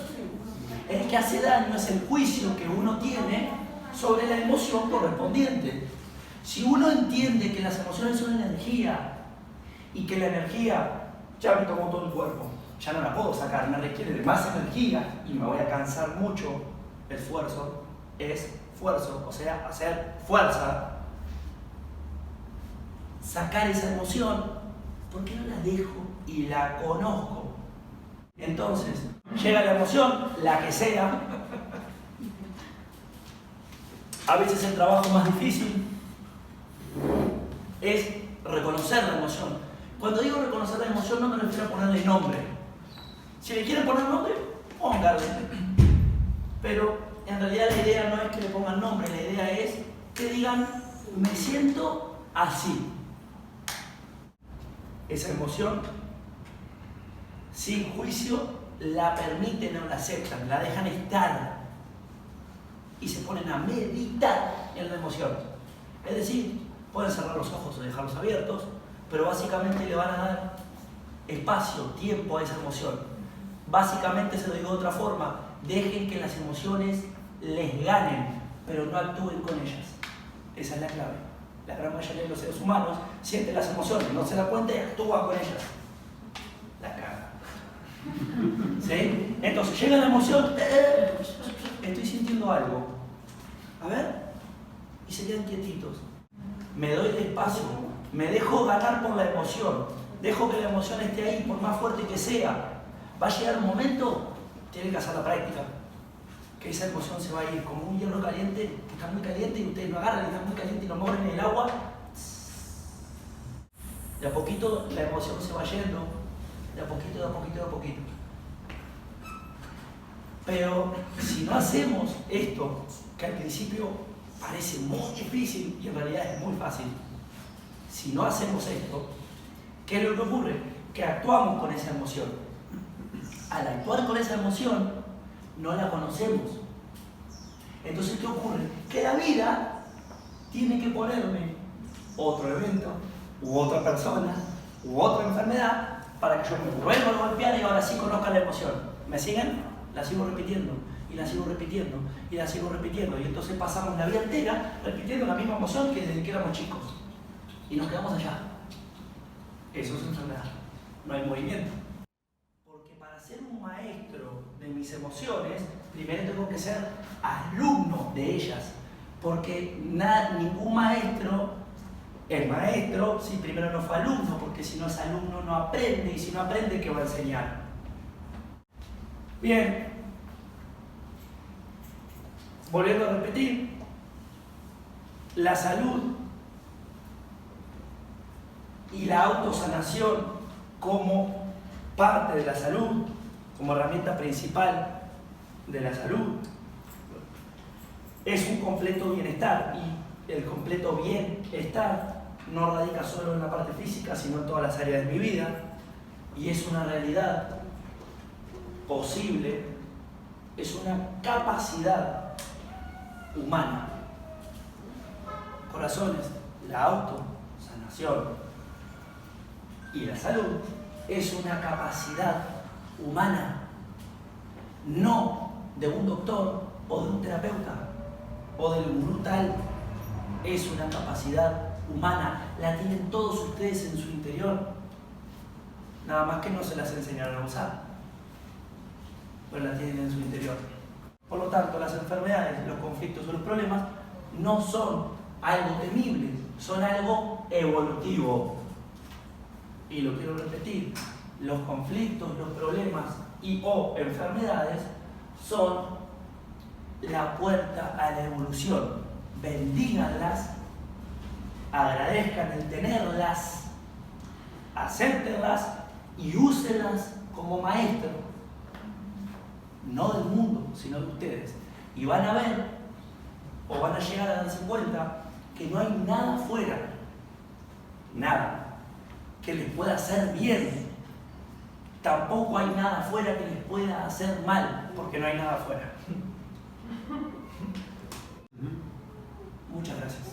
El que hace daño es el juicio que uno tiene sobre la emoción correspondiente. Si uno entiende que las emociones son energía y que la energía ya me tomó todo el cuerpo, ya no la puedo sacar, me requiere de más energía y me voy a cansar mucho, esfuerzo es esfuerzo, o sea, hacer fuerza, sacar esa emoción, ¿por qué no la dejo y la conozco? Entonces, llega la emoción, la que sea. A veces el trabajo más difícil es reconocer la emoción. Cuando digo reconocer la emoción no me refiero a ponerle nombre. Si le quieren poner nombre, pónganle. Pero en realidad la idea no es que le pongan nombre, la idea es que digan, me siento así. Esa emoción, sin juicio, la permiten o la aceptan, la dejan estar y se ponen a meditar en la emoción. Es decir, pueden cerrar los ojos o dejarlos abiertos, pero básicamente le van a dar espacio, tiempo a esa emoción. Básicamente, se lo digo de otra forma, dejen que las emociones les ganen, pero no actúen con ellas. Esa es la clave. La gran mayoría de los seres humanos sienten las emociones, no se da cuenta y actúan con ellas. La caga. ¿Sí? Entonces llega la emoción, estoy sintiendo algo. A ver, y se quedan quietitos. Me doy despacio, me dejo ganar por la emoción, dejo que la emoción esté ahí, por más fuerte que sea. Va a llegar un momento, tienen que hacer la práctica, que esa emoción se va a ir como un hierro caliente, que está muy caliente y ustedes lo agarran y está muy caliente y lo mueven en el agua. De a poquito la emoción se va yendo, de a poquito, de a poquito, de a poquito. Pero si no hacemos esto, que al principio parece muy difícil y en realidad es muy fácil, si no hacemos esto, ¿qué es lo que ocurre? Que actuamos con esa emoción. Al actuar con esa emoción, no la conocemos. Entonces, ¿qué ocurre? Que la vida tiene que ponerme otro evento, u otra persona, u otra enfermedad, para que yo me vuelva a golpear y ahora sí conozca la emoción. ¿Me siguen? La sigo repitiendo, y la sigo repitiendo, y la sigo repitiendo. Y entonces pasamos la vida entera repitiendo la misma emoción que desde que éramos chicos. Y nos quedamos allá. Eso es enfermedad. No hay movimiento. Porque para ser un maestro de mis emociones, primero tengo que ser alumno de ellas. Porque ningún maestro es maestro si primero no fue alumno, porque si no es alumno no aprende, y si no aprende, ¿qué va a enseñar? Bien, volviendo a repetir, la salud y la autosanación como parte de la salud, como herramienta principal de la salud, es un completo bienestar, y el completo bienestar no radica solo en la parte física, sino en todas las áreas de mi vida, y es una realidad posible, es una capacidad humana. Corazones, la autosanación y la salud es una capacidad humana, no de un doctor o de un terapeuta o del gurú tal. Es una capacidad humana, la tienen todos ustedes en su interior, nada más que no se las enseñaron a usar, pero la tienen en su interior. Por lo tanto, las enfermedades, los conflictos o los problemas no son algo temible, son algo evolutivo. Y lo quiero repetir, los conflictos, los problemas y o enfermedades son la puerta a la evolución. Bendíganlas, agradezcan el tenerlas, acéptenlas y úsenlas como maestro, no del mundo, sino de ustedes. Y van a ver, o van a llegar a darse cuenta, que no hay nada afuera, nada, que les pueda hacer bien. Tampoco hay nada afuera que les pueda hacer mal, porque no hay nada afuera. Muchas gracias.